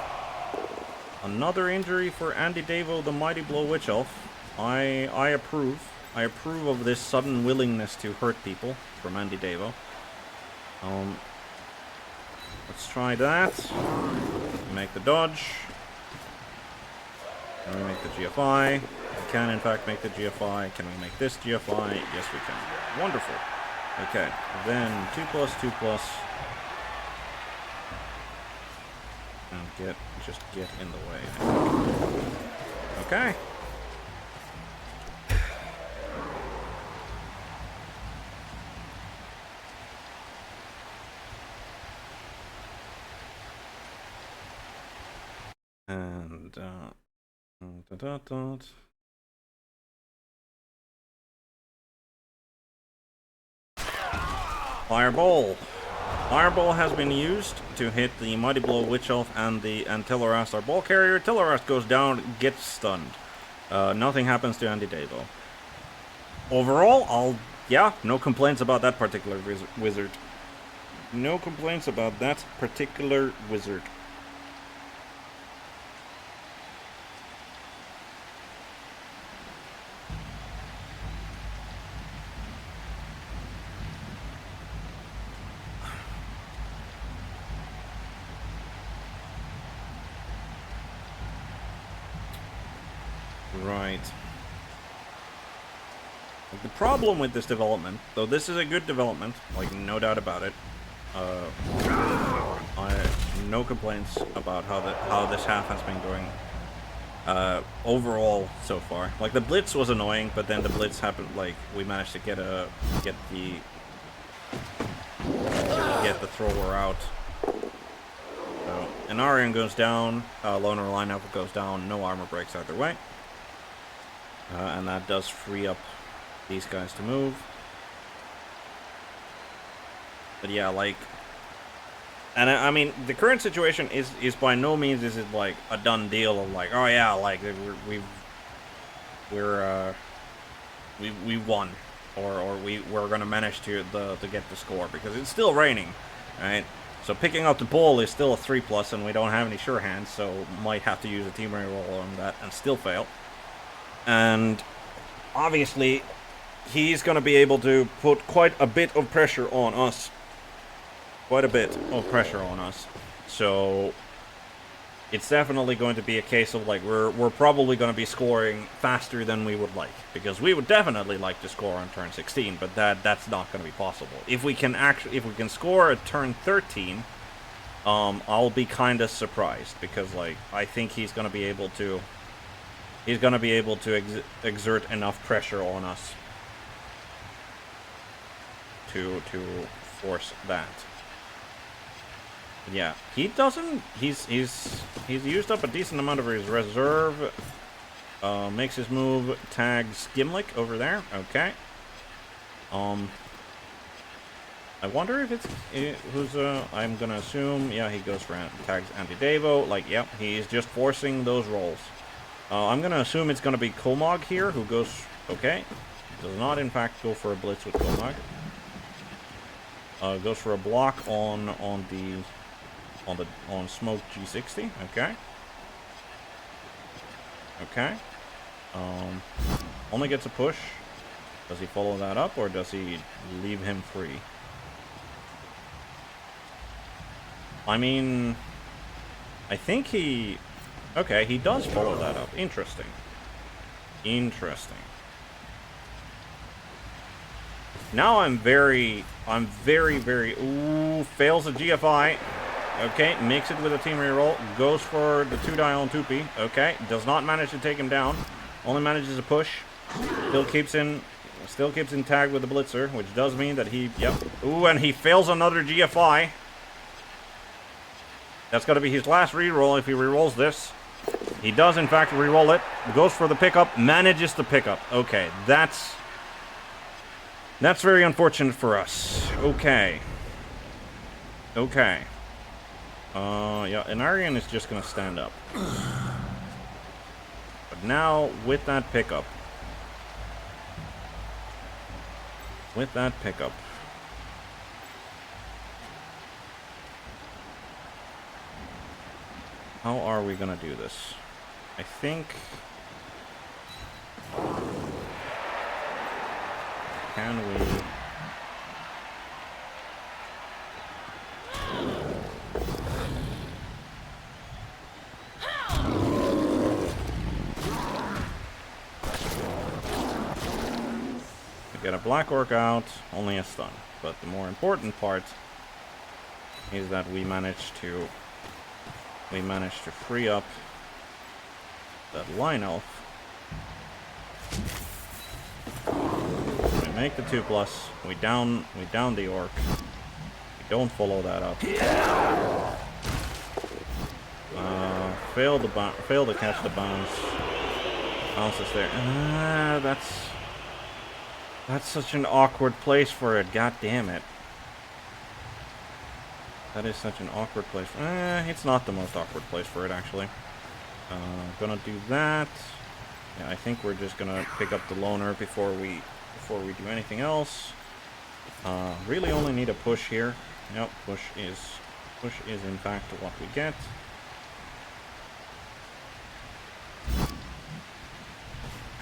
Another injury for Andy Davo, the Mighty Blow Witch Elf. I approve. I approve of this sudden willingness to hurt people from Andy Davo. Let's try that. Make the dodge. Can we make the GFI? We can, in fact, make the GFI. Can we make this GFI? Yes, we can. Wonderful. Okay, then 2+, 2+. And just get in the way. Okay. And Fireball. Fireball has been used to hit the Mighty Blow Witch Elf and Telerast, our ball carrier. Telerast goes down, gets stunned. Nothing happens to Andy Davo. Overall, no complaints about that particular wizard. No complaints about that particular wizard. Right. The problem with this development, though this is a good development, like, no doubt about it, I have no complaints about how this half has been going overall so far. Like, the blitz was annoying, but then the blitz happened, like, we managed to get the thrower out. So, Anarian goes down, Loner Line Elf goes down, no armor breaks either way. And that does free up these guys to move. But yeah, like, and I mean, the current situation is by no means is it like a done deal of like, oh yeah, like we won, or we're gonna manage to get the score, because it's still raining, right? So picking up the ball is still a 3+, and we don't have any sure hands, so might have to use a team reroll on that and still fail. And obviously, he's gonna be able to put quite a bit of pressure on us. So it's definitely going to be a case of like we're probably going to be scoring faster than we would like, because we would definitely like to score on turn 16, but that's not going to be possible. If we can score at turn 13, I'll be kind of surprised, because like I think he's going to be able to exert enough pressure on us to force that. Yeah, he doesn't. He's used up a decent amount of his reserve. Makes his move, tags Gimlick over there. Okay. I wonder if it's who's. I'm gonna assume. Yeah, he goes for tags Anti-Devo. Like, yep, he's just forcing those rolls. I'm gonna assume it's gonna be Komog here, who goes. Okay, does not in fact go for a blitz with Komog. Goes for a block on Smoke G60. Okay. Okay. Only gets a push. Does he follow that up, or does he leave him free? I mean, I think he... Okay, he does follow that up. Interesting. Interesting. Now I'm very... Ooh, fails a GFI. Okay, makes it with a team reroll. Goes for the 2-die on Tupi. Okay, does not manage to take him down. Only manages a push. Still keeps in tag with the blitzer, which does mean that he... Yep. Ooh, and he fails another GFI. That's got to be his last reroll if he rerolls this. He does, in fact, reroll it. Goes for the pickup. Manages the pickup. Okay, that's very unfortunate for us. Okay. Okay. Yeah, Anarian is just gonna stand up. But now, with that pickup... How are we gonna do this? I think... Can we... Get a Black Orc out, only a stun. But the more important part is that we managed to free up that line elf. We make the 2+, we down the orc. We don't follow that up. Fail to catch the bounce. Bounces there. That's such an awkward place for it. God damn it. That is such an awkward place. It's not the most awkward place for it, actually. Gonna do that. Yeah, I think we're just gonna pick up the loner before we do anything else. Really only need a push here. Yep, push is in fact what we get.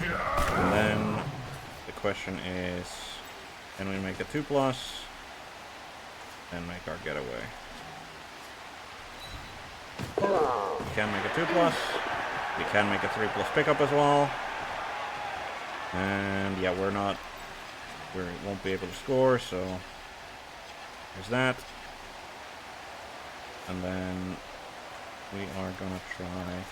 And then the question is, can we make a 2+ and make our getaway? We can make a 2+. We can make a 3+ pickup as well. And yeah, we won't be able to score, so there's that. And then we are gonna try.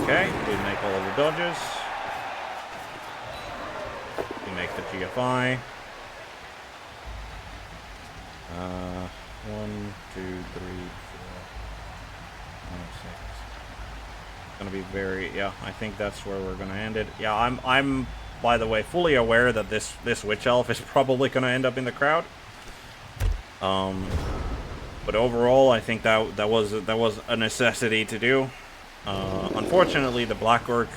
Okay, we make all of the dodges. We make the GFI. 1, 2, 3, 4, 5, 6. Gonna be very, yeah, I think that's where we're gonna end it. Yeah, I'm by the way, fully aware that this Witch Elf is probably going to end up in the crowd. But overall, I think that was a necessity to do. Unfortunately, the Black Orc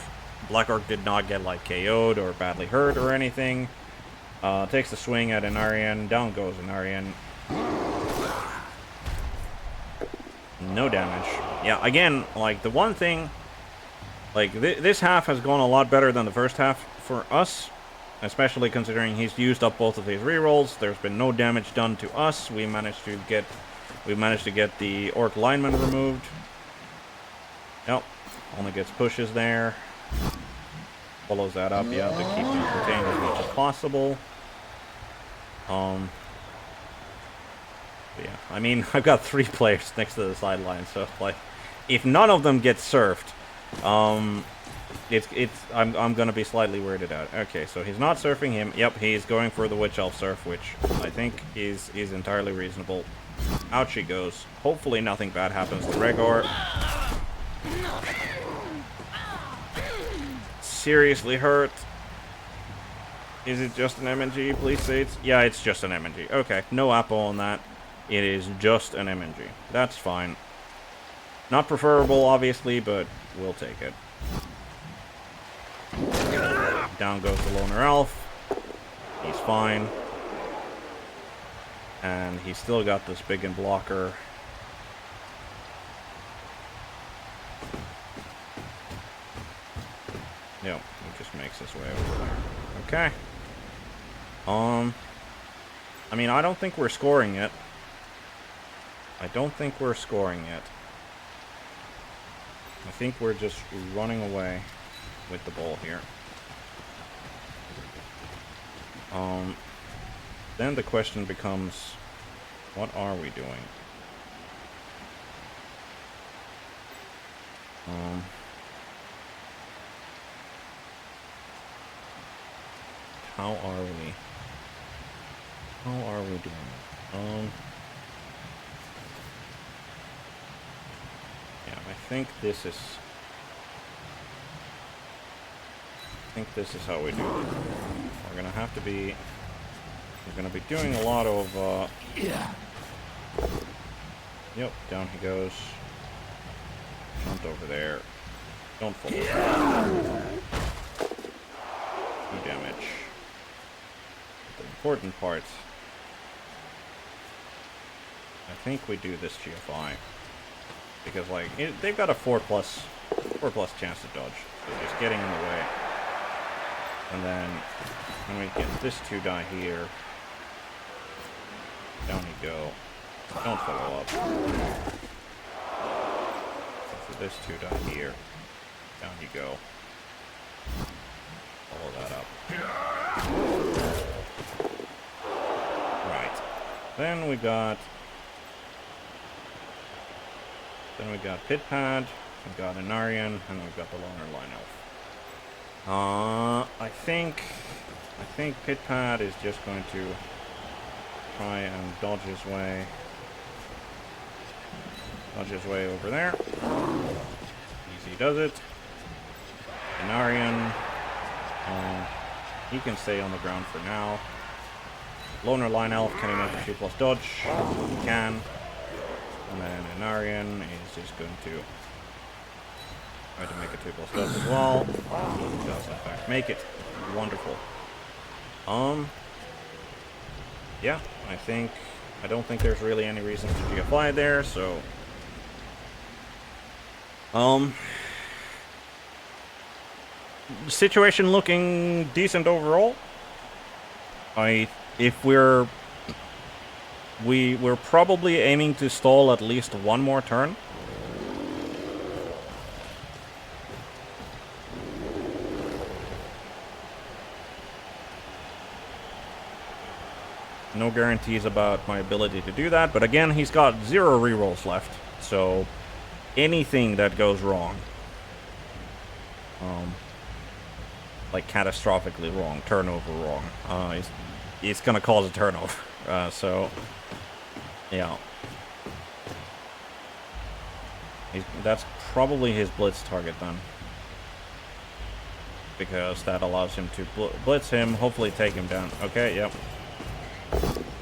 did not get like KO'd or badly hurt or anything. Takes the swing at Anarian. Down goes Anarian. No damage. Yeah, again, like the one thing, like this half has gone a lot better than the first half for us, especially considering he's used up both of his rerolls. There's been no damage done to us. We managed to get the Orc lineman removed. Yep, only gets pushes there. Follows that up, yeah, to keep him contained as much as possible. Yeah, I mean, I've got 3 players next to the sideline, so like, if none of them get surfed, I'm gonna be slightly weirded out. Okay, so he's not surfing him. Yep, he's going for the Witch Elf surf, which I think is entirely reasonable. Out she goes. Hopefully nothing bad happens to Regor. Seriously hurt. Is it just an MNG? Please say it's... Yeah, it's just an MNG. Okay, no apple on that. It is just an MNG. That's fine. Not preferable, obviously, but we'll take it. Down goes the Loner Elf. He's fine. And he's still got this big and blocker. Yep, he just makes his way over there. Okay. I mean, I don't think we're scoring yet. I think we're just running away with the ball here. Then the question becomes, what are we doing? How are we doing it? Yeah, I think this is how we do it. We're gonna have to be... We're gonna be doing a lot of, Yep, down he goes. Jump over there. Don't fall. 2 damage. The important part... I think we do this GFI. Because, like, they've got a 4+ chance to dodge. So just getting in the way. And then, when we get this 2 die here... Down you go. Don't follow up. So this 2 die here. Down you go. Follow that up. Right. Then we got Pit Pad, we've got Anarian, and we've got the Loner Line Elf. I think Pit Pad is just going to try and dodge his way over there. Easy does it. Anarian, he can stay on the ground for now. Loner Line Elf, can he make a 2+ dodge? He can. And then Anarian is just going to try to make a 2+ dodge as well. He does in fact make it. Wonderful. Yeah, I don't think there's really any reason to GFI there, so... Situation looking decent overall. We're probably aiming to stall at least 1 more turn. No guarantees about my ability to do that, but again, he's got 0 rerolls left, so anything that goes wrong, like catastrophically wrong, turnover wrong, it's gonna cause a turnover. So, yeah. That's probably his blitz target then. because that allows him to blitz him, hopefully take him down. Okay, yep.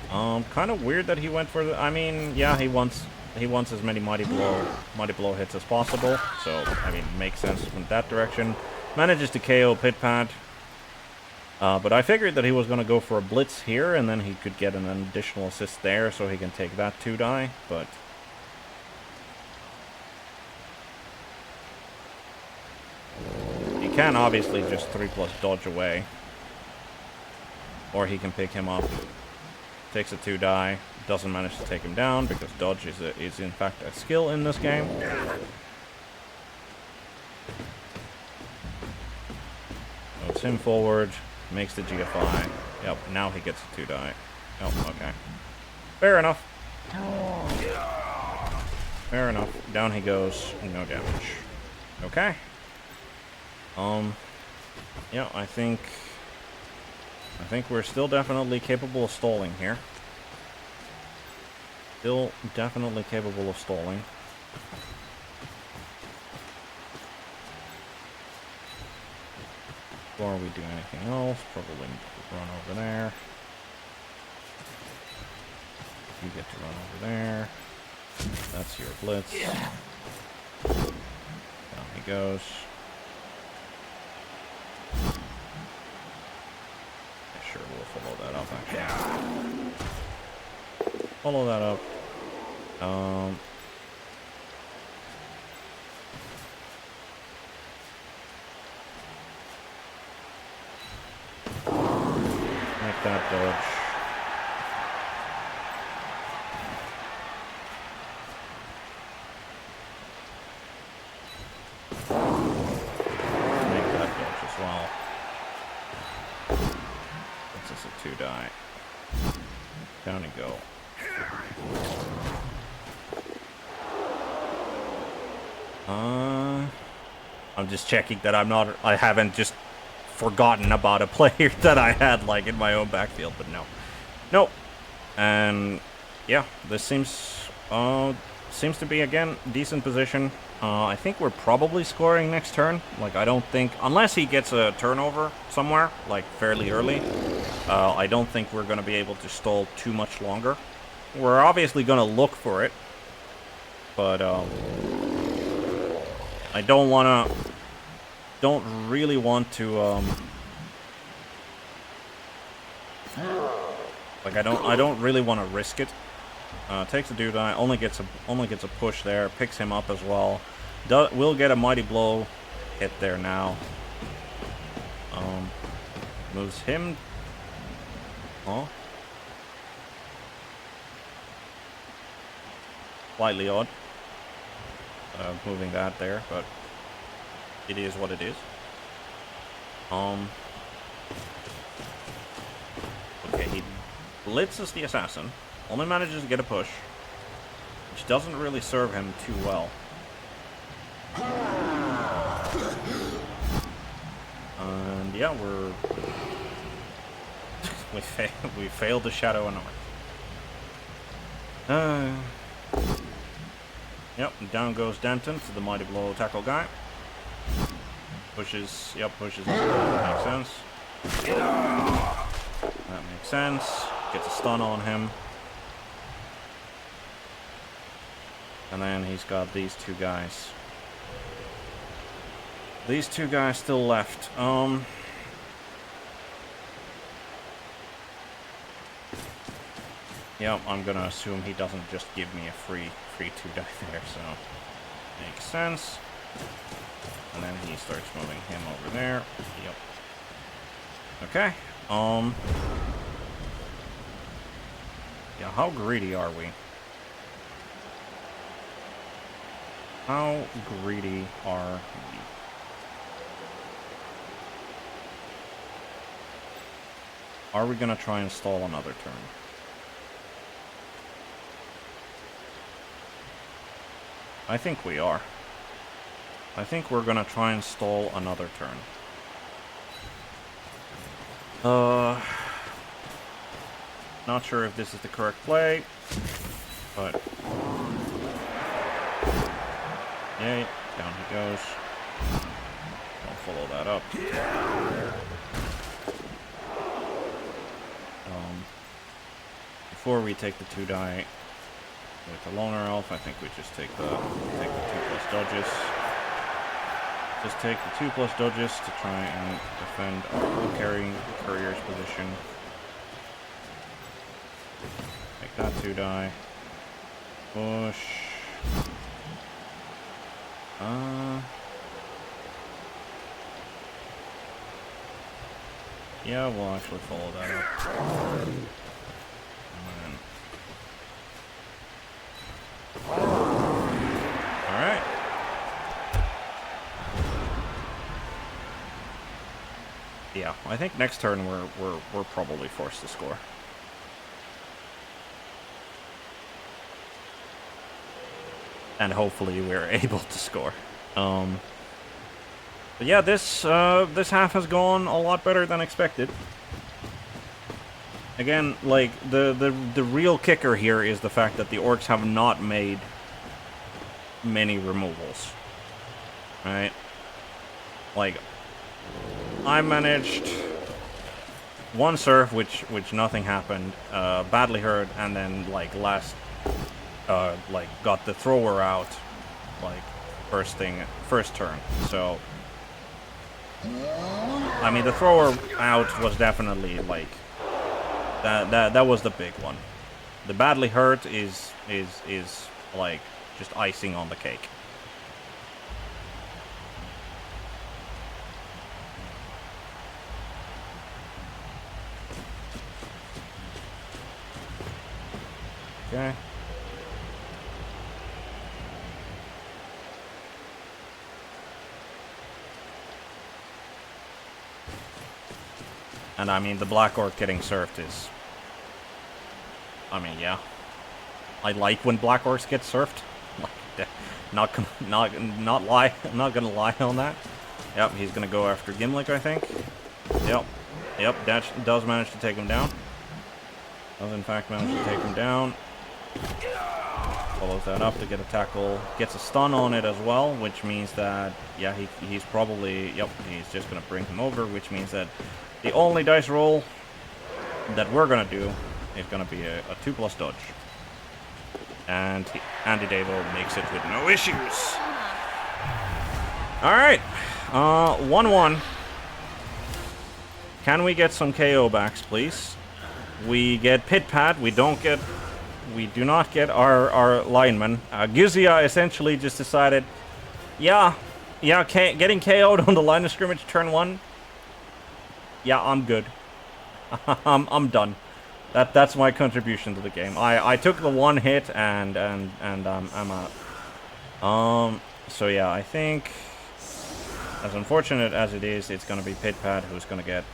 Kind of weird that he went for the... I mean, yeah, he wants as many mighty blow hits as possible. So, I mean, makes sense from that direction. Manages to KO Pit-Pat. But I figured that he was going to go for a blitz here, and then he could get an additional assist there, so he can take that 2-die, but... He can obviously just 3+ dodge away. Or he can pick him up. Takes a 2-die. Doesn't manage to take him down, because dodge is in fact a skill in this game. Moves him forward. Makes the GFI. Yep, now he gets a 2-die. Oh, okay. Fair enough. Fair enough. Down he goes. No damage. Okay. Yeah, I think we're still definitely capable of stalling here. Still definitely capable of stalling. Before we do anything else, probably run over there. You get to run over there. That's your blitz. Down he goes. Yeah, sure, we'll follow that up, actually. Follow that up. Make that dodge. Make that dodge as well. That's just a 2-die. Down you go. I'm just checking that I haven't just forgotten about a player that I had, like, in my own backfield, but no. Nope. And, yeah, this seems to be, again, decent position. I think we're probably scoring next turn. Like, I don't think, unless he gets a turnover somewhere, like, fairly early, I don't think we're going to be able to stall too much longer. We're obviously going to look for it, but, I don't really want to, like, I don't really want to risk it. Takes a 2-die, only gets a push there, picks him up as well. Will get a mighty blow hit there now. Moves him. Oh. Slightly odd. Moving that there, but it is what it is. Okay, he blitzes the assassin. Only manages to get a push, which doesn't really serve him too well. And yeah, we failed the Shadow and North. Yep, down goes Denton to the mighty blow tackle guy. Pushes, yep, pushes. That makes sense. That makes sense. Gets a stun on him. And then he's got these two guys. These two guys still left. Yep, I'm gonna assume he doesn't just give me a free 2-die there, so makes sense. And then he starts moving him over there. Yep. Okay. Yeah, how greedy are we? How greedy are we? Are we gonna try and stall another turn? I think we are. I think we're gonna try and stall another turn. Not sure if this is the correct play, but yay, down he goes. Don't follow that up. Before we take the 2 die with the Loner Elf, I think we just take the 2+ dodges. Just take the 2+ dodges to try and defend our full carrying courier's position. Make that 2 die. Push. Yeah, we'll actually follow that up. Alright. Yeah, I think next turn we're probably forced to score. And hopefully we're able to score. But yeah, this half has gone a lot better than expected. Again, like, the real kicker here is the fact that the Orcs have not made many removals. Right? Like, I managed one surf, which nothing happened, badly hurt, and then, like, like, got the thrower out, like, first turn. So, I mean, the thrower out was definitely, like, that was the big one. The badly hurt is like just icing on the cake. Okay. And I mean, the Black Orc getting surfed is... I mean, yeah. I like when Black Orcs get surfed. Like, not gonna lie on that. Yep, he's gonna go after Gimlick, I think. Yep, that does manage to take him down. Does in fact manage to take him down. Follows that up to get a tackle. Gets a stun on it as well, which means that, yeah, he's probably... Yep, he's just gonna bring him over, which means that the only dice roll that we're gonna do is gonna be a 2+ dodge. And Andy Davo makes it with no issues. Alright. 1-1. Can we get some KO backs, please? We get Pit Pat. We do not get our lineman. Gizia essentially just decided, yeah, getting KO'd on the line of scrimmage turn 1. Yeah, I'm good. I'm done. That's my contribution to the game. I took the 1 hit and I'm out. So yeah, I think, as unfortunate as it is, it's gonna be Pit Pat who's gonna get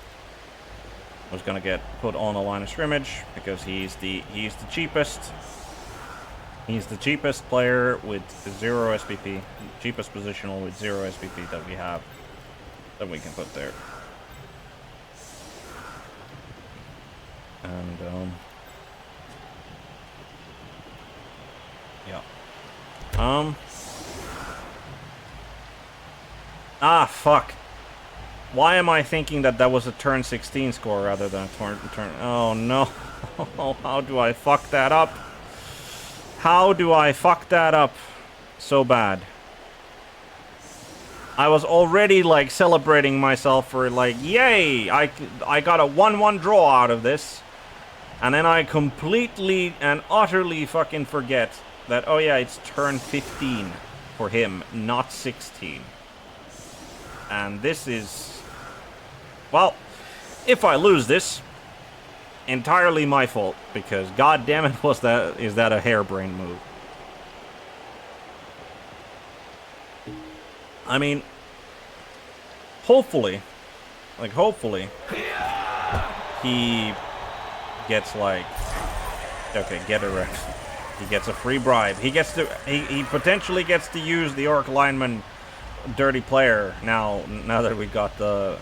put on the line of scrimmage because he's the cheapest. He's the cheapest player with 0 SPP, cheapest positional with 0 SPP that we have, that we can put there. And, yeah. Fuck. Why am I thinking that that was a turn 16 score rather than a turn... Oh, no. How do I fuck that up? How do I fuck that up so bad? I was already, like, celebrating myself for, like, yay! I got a 1-1 draw out of this. And then I completely and utterly fucking forget that, oh yeah, it's turn 15 for him, not 16. And this is... Well, if I lose this, entirely my fault, because god damn it, is that a harebrained move. I mean, hopefully, he gets, like, okay, get a ref. He gets a free bribe. He potentially gets to use the Orc lineman dirty player now that we got the...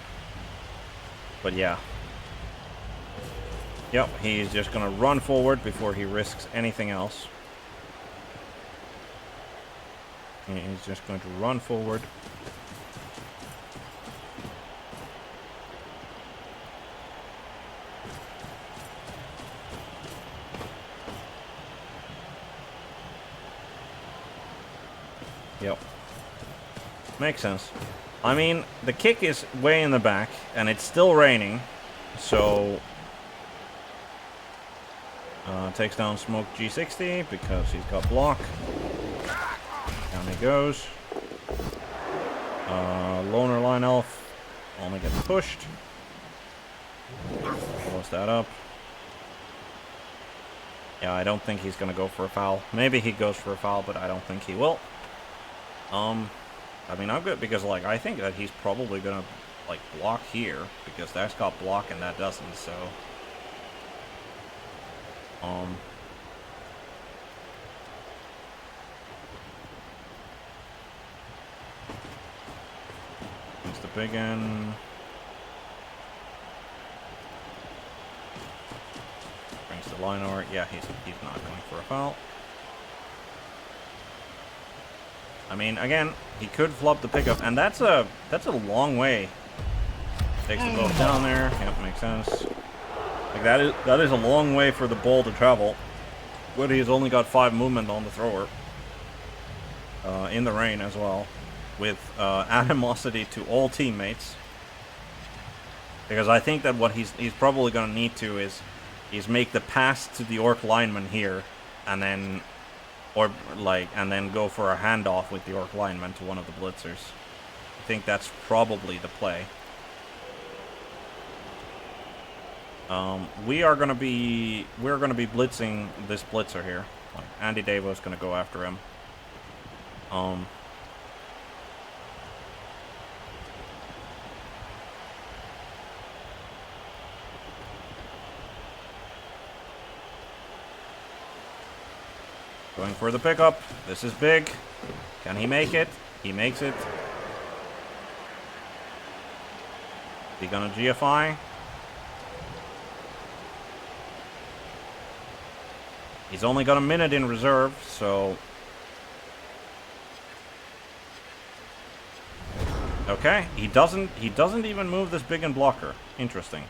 But yeah. Yep, he's just gonna run forward before he risks anything else. He's just going to run forward. Yep. Makes sense. I mean, the kick is way in the back, and it's still raining, so... takes down Smoke G60 because he's got block. Down he goes. Loner Line Elf only gets pushed. Close that up. Yeah, I don't think he's gonna go for a foul. Maybe he goes for a foul, but I don't think he will. I mean, I'm good because, like, I think that he's probably gonna, like, block here because that's got block and that doesn't, so... Here's the big end. Brings the line over. Yeah, he's not going for a foul. I mean, again, he could flub the pickup, and that's a long way. Takes the boat down there. Yep, makes sense. Like that is a long way for the ball to travel. But he's only got 5 movement on the thrower. In the rain as well, with animosity to all teammates. Because I think that what he's probably gonna need to is make the pass to the Orc lineman here, and then go for a handoff with the Orc lineman to one of the blitzers. I think that's probably the play. We're gonna be blitzing this blitzer here. Like, Andy Davo's gonna go after him. Going for the pickup. This is big. Can he make it? He makes it. Is he gonna GFI? He's only got a minute in reserve, so... Okay, he doesn't even move this big and blocker. Interesting.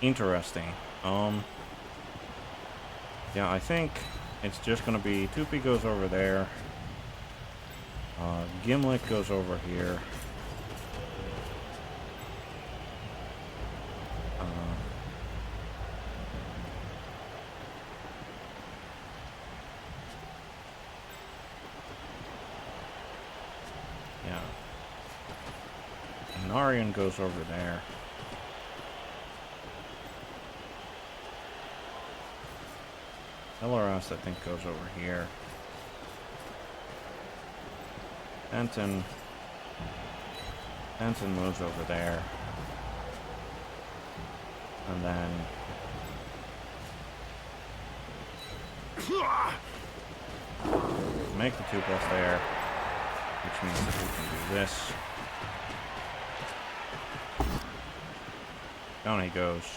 Interesting. Yeah, I think it's just gonna be Tupi goes over there. Gimlet goes over here. Yeah. Narian goes over there. LRS, I think, goes over here. Benton moves over there. And then... make the 2+ there. Which means that we can do this. Down he goes.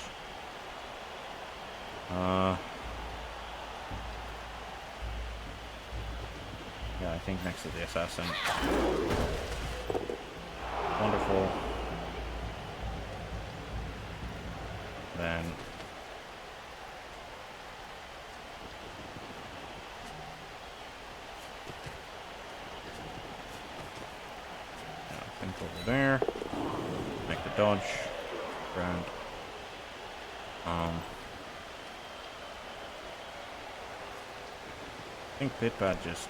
Yeah, I think next to the assassin. Wonderful. Then... yeah, I think over there. Make the dodge. Grand. I think Pitpad just...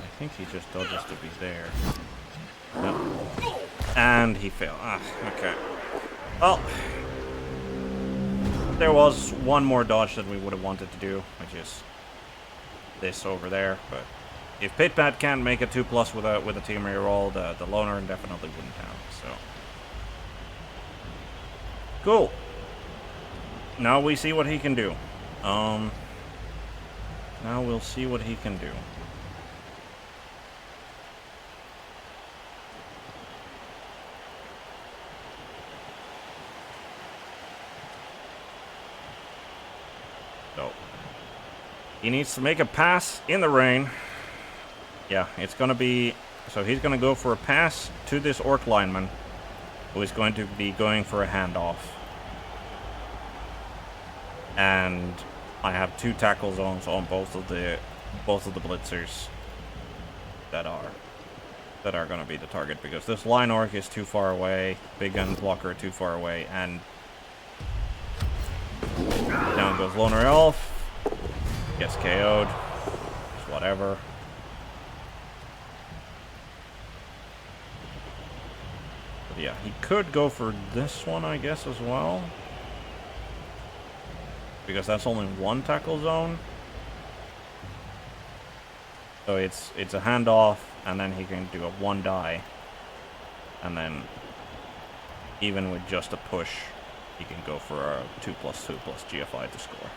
I think he just dodges to be there. Yep. And he failed. Ah, okay. Well, there was one more dodge that we would have wanted to do, which is this over there. But if Pitpat can't make a 2+ with a team reroll, the loner definitely wouldn't have. So cool. Now we see what he can do. Now we'll see what he can do. So he needs to make a pass in the rain. Yeah, it's gonna be... so he's gonna go for a pass to this Orc lineman. who is going to be going for a handoff. And I have 2 tackle zones on both of the blitzers that are going to be the target, because this line orc is too far away, big gun blocker too far away, and down goes Loner Elf. Gets KO'd. Just whatever. But yeah, he could go for this one, I guess, as well, because that's only 1 tackle zone. So it's a handoff, and then he can do a 1 die, and then even with just a push, he can go for a 2+2+ GFI to score.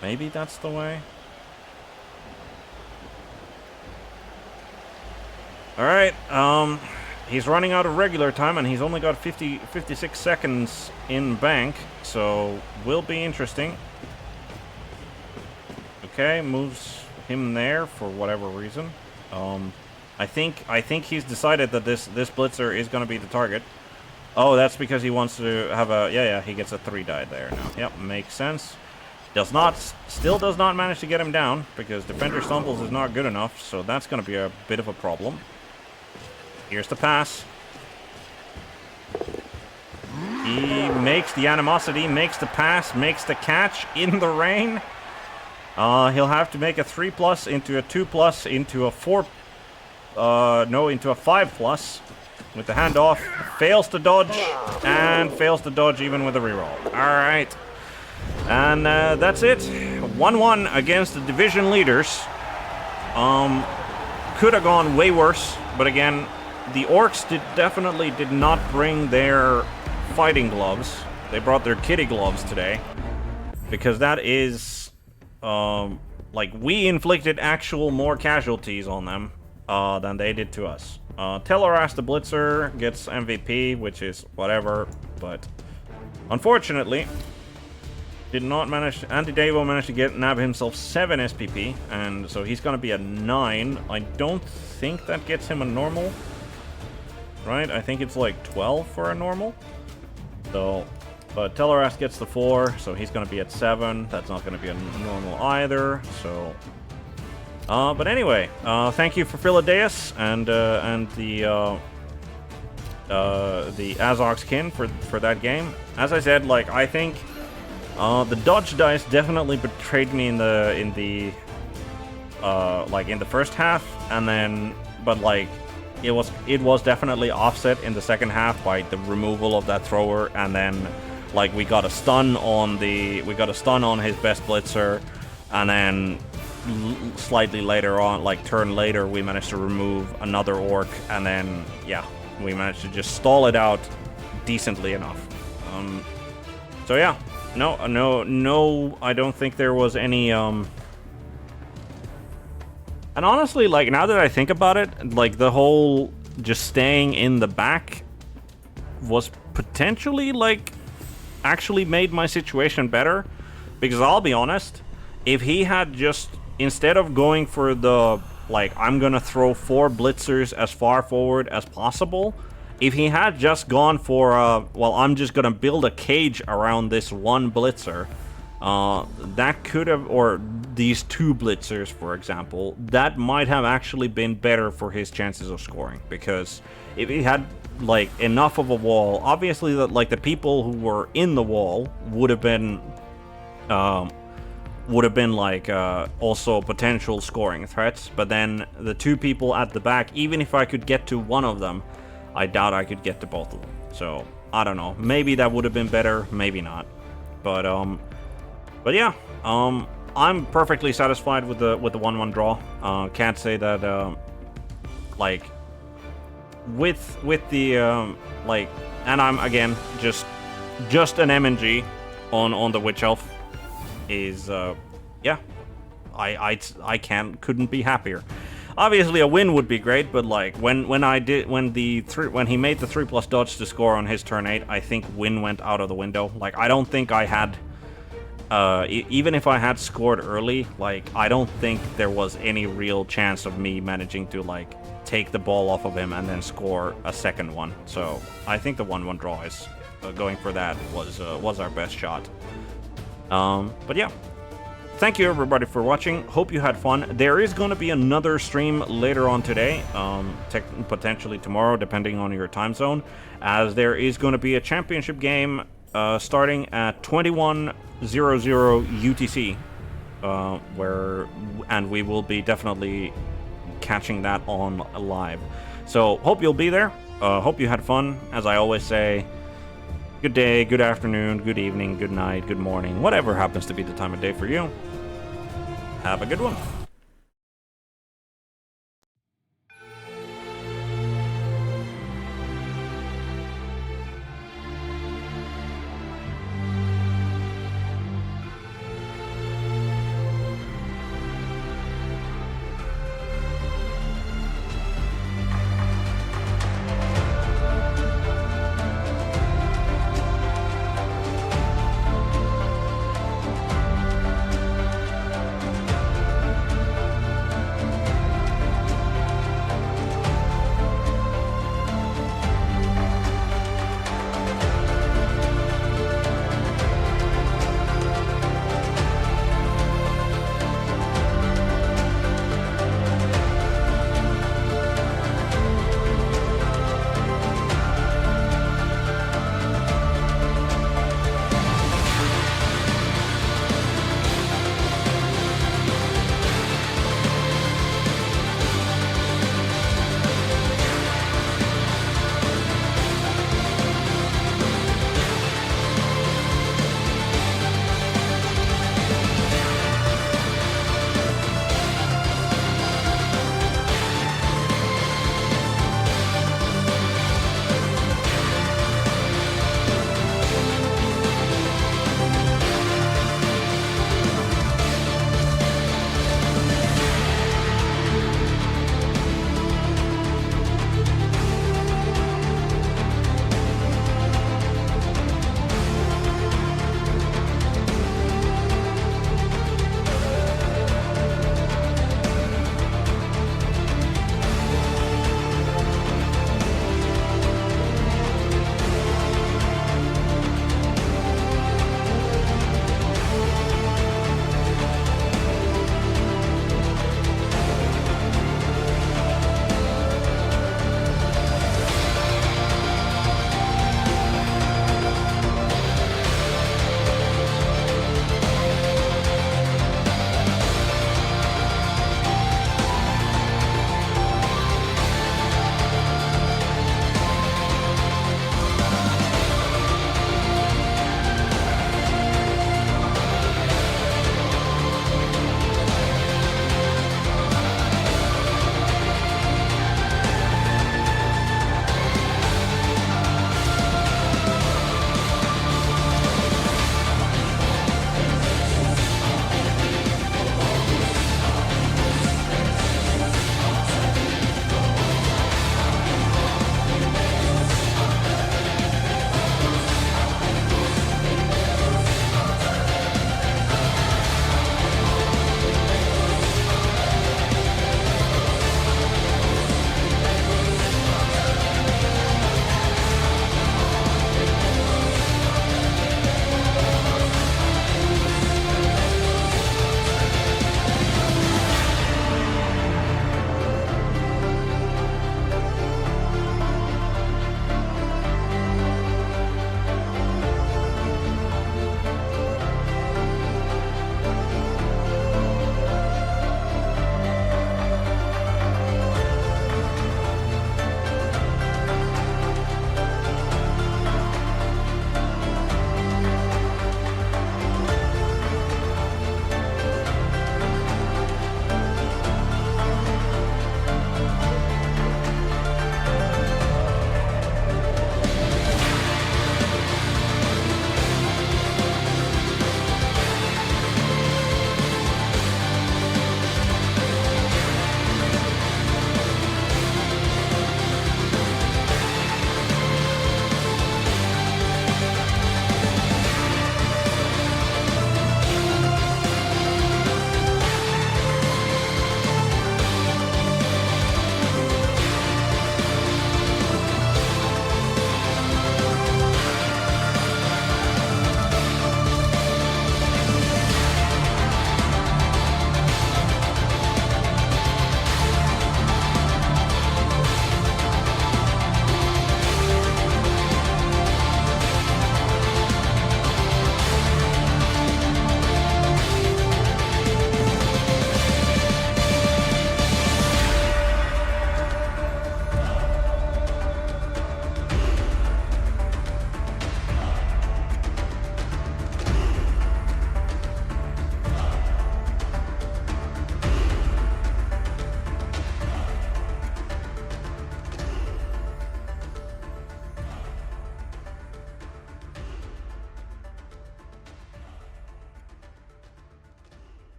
Maybe that's the way. Alright, he's running out of regular time, and he's only got 56 seconds in bank, so will be interesting. Okay, moves him there for whatever reason. I think he's decided that this blitzer is going to be the target. Oh, that's because he wants to have a... Yeah, he gets a 3 die there now. Yep, makes sense. Still does not manage to get him down, because Defender Stumbles is not good enough, so that's going to be a bit of a problem. Here's the pass. He makes the animosity, makes the pass, makes the catch in the rain. He'll have to make a 3+ into a 2+ into a 4... into a 5+ with the handoff. Fails to dodge, and fails to dodge even with a reroll. Alright. And that's it. 1-1 against the division leaders. Could have gone way worse, but again, the Orcs definitely did not bring their fighting gloves. They brought their kitty gloves today, because that is... like, we inflicted actual more casualties on them than they did to us. Teleras the Blitzer gets MVP, which is whatever, but unfortunately, did not manage... Anti-Davo managed to nab himself 7 SPP, and so he's gonna be a 9. I don't think that gets him a normal, right? I think it's like 12 for a normal. So... But Teleras gets the 4, so he's going to be at 7. That's not going to be a normal either, so... but anyway, thank you for Filadeus and the Azog skin for that game. As I said, like, I think the dodge dice definitely betrayed me in the first half, and then, but like, it was definitely offset in the second half by the removal of that thrower, and then... Like, we got a stun on his best blitzer, and then slightly later on, like turn later, we managed to remove another orc, and then yeah, we managed to just stall it out decently enough. So yeah, no, I don't think there was any and honestly, like, now that I think about it, like, the whole just staying in the back was potentially, like, actually made my situation better, because I'll be honest, if he had just, instead of going for the, like, I'm gonna throw 4 blitzers as far forward as possible, if he had just gone for well, I'm just gonna build a cage around this 1 blitzer, that could have, or these 2 blitzers, for example, that might have actually been better for his chances of scoring, because if he had, like, enough of a wall, obviously, that, like, the people who were in the wall would have been like also potential scoring threats, but then the 2 people at the back, even if I could get to one of them, I doubt I could get to both of them. So I don't know, maybe that would have been better, maybe not, but yeah, I'm perfectly satisfied with the 1-1 draw. Can't say that like, with the like, and I'm again just an MNG on the Witch Elf is yeah, I couldn't be happier. Obviously a win would be great, but like when he made the 3+ dodge to score on his turn 8, I think win went out of the window. Like, I don't think I had Even if I had scored early, like, I don't think there was any real chance of me managing to, like, take the ball off of him and then score a second one. So I think the 1-1 draw is going for that was our best shot. But yeah, thank you everybody for watching. Hope you had fun. There is going to be another stream later on today, potentially tomorrow, depending on your time zone, as there is going to be a championship game starting at 21:00 UTC, and we will be definitely catching that on live. So hope you'll be there. Hope you had fun. As I always say, good day, good afternoon, good evening, good night, good morning, whatever happens to be the time of day for you. Have a good one.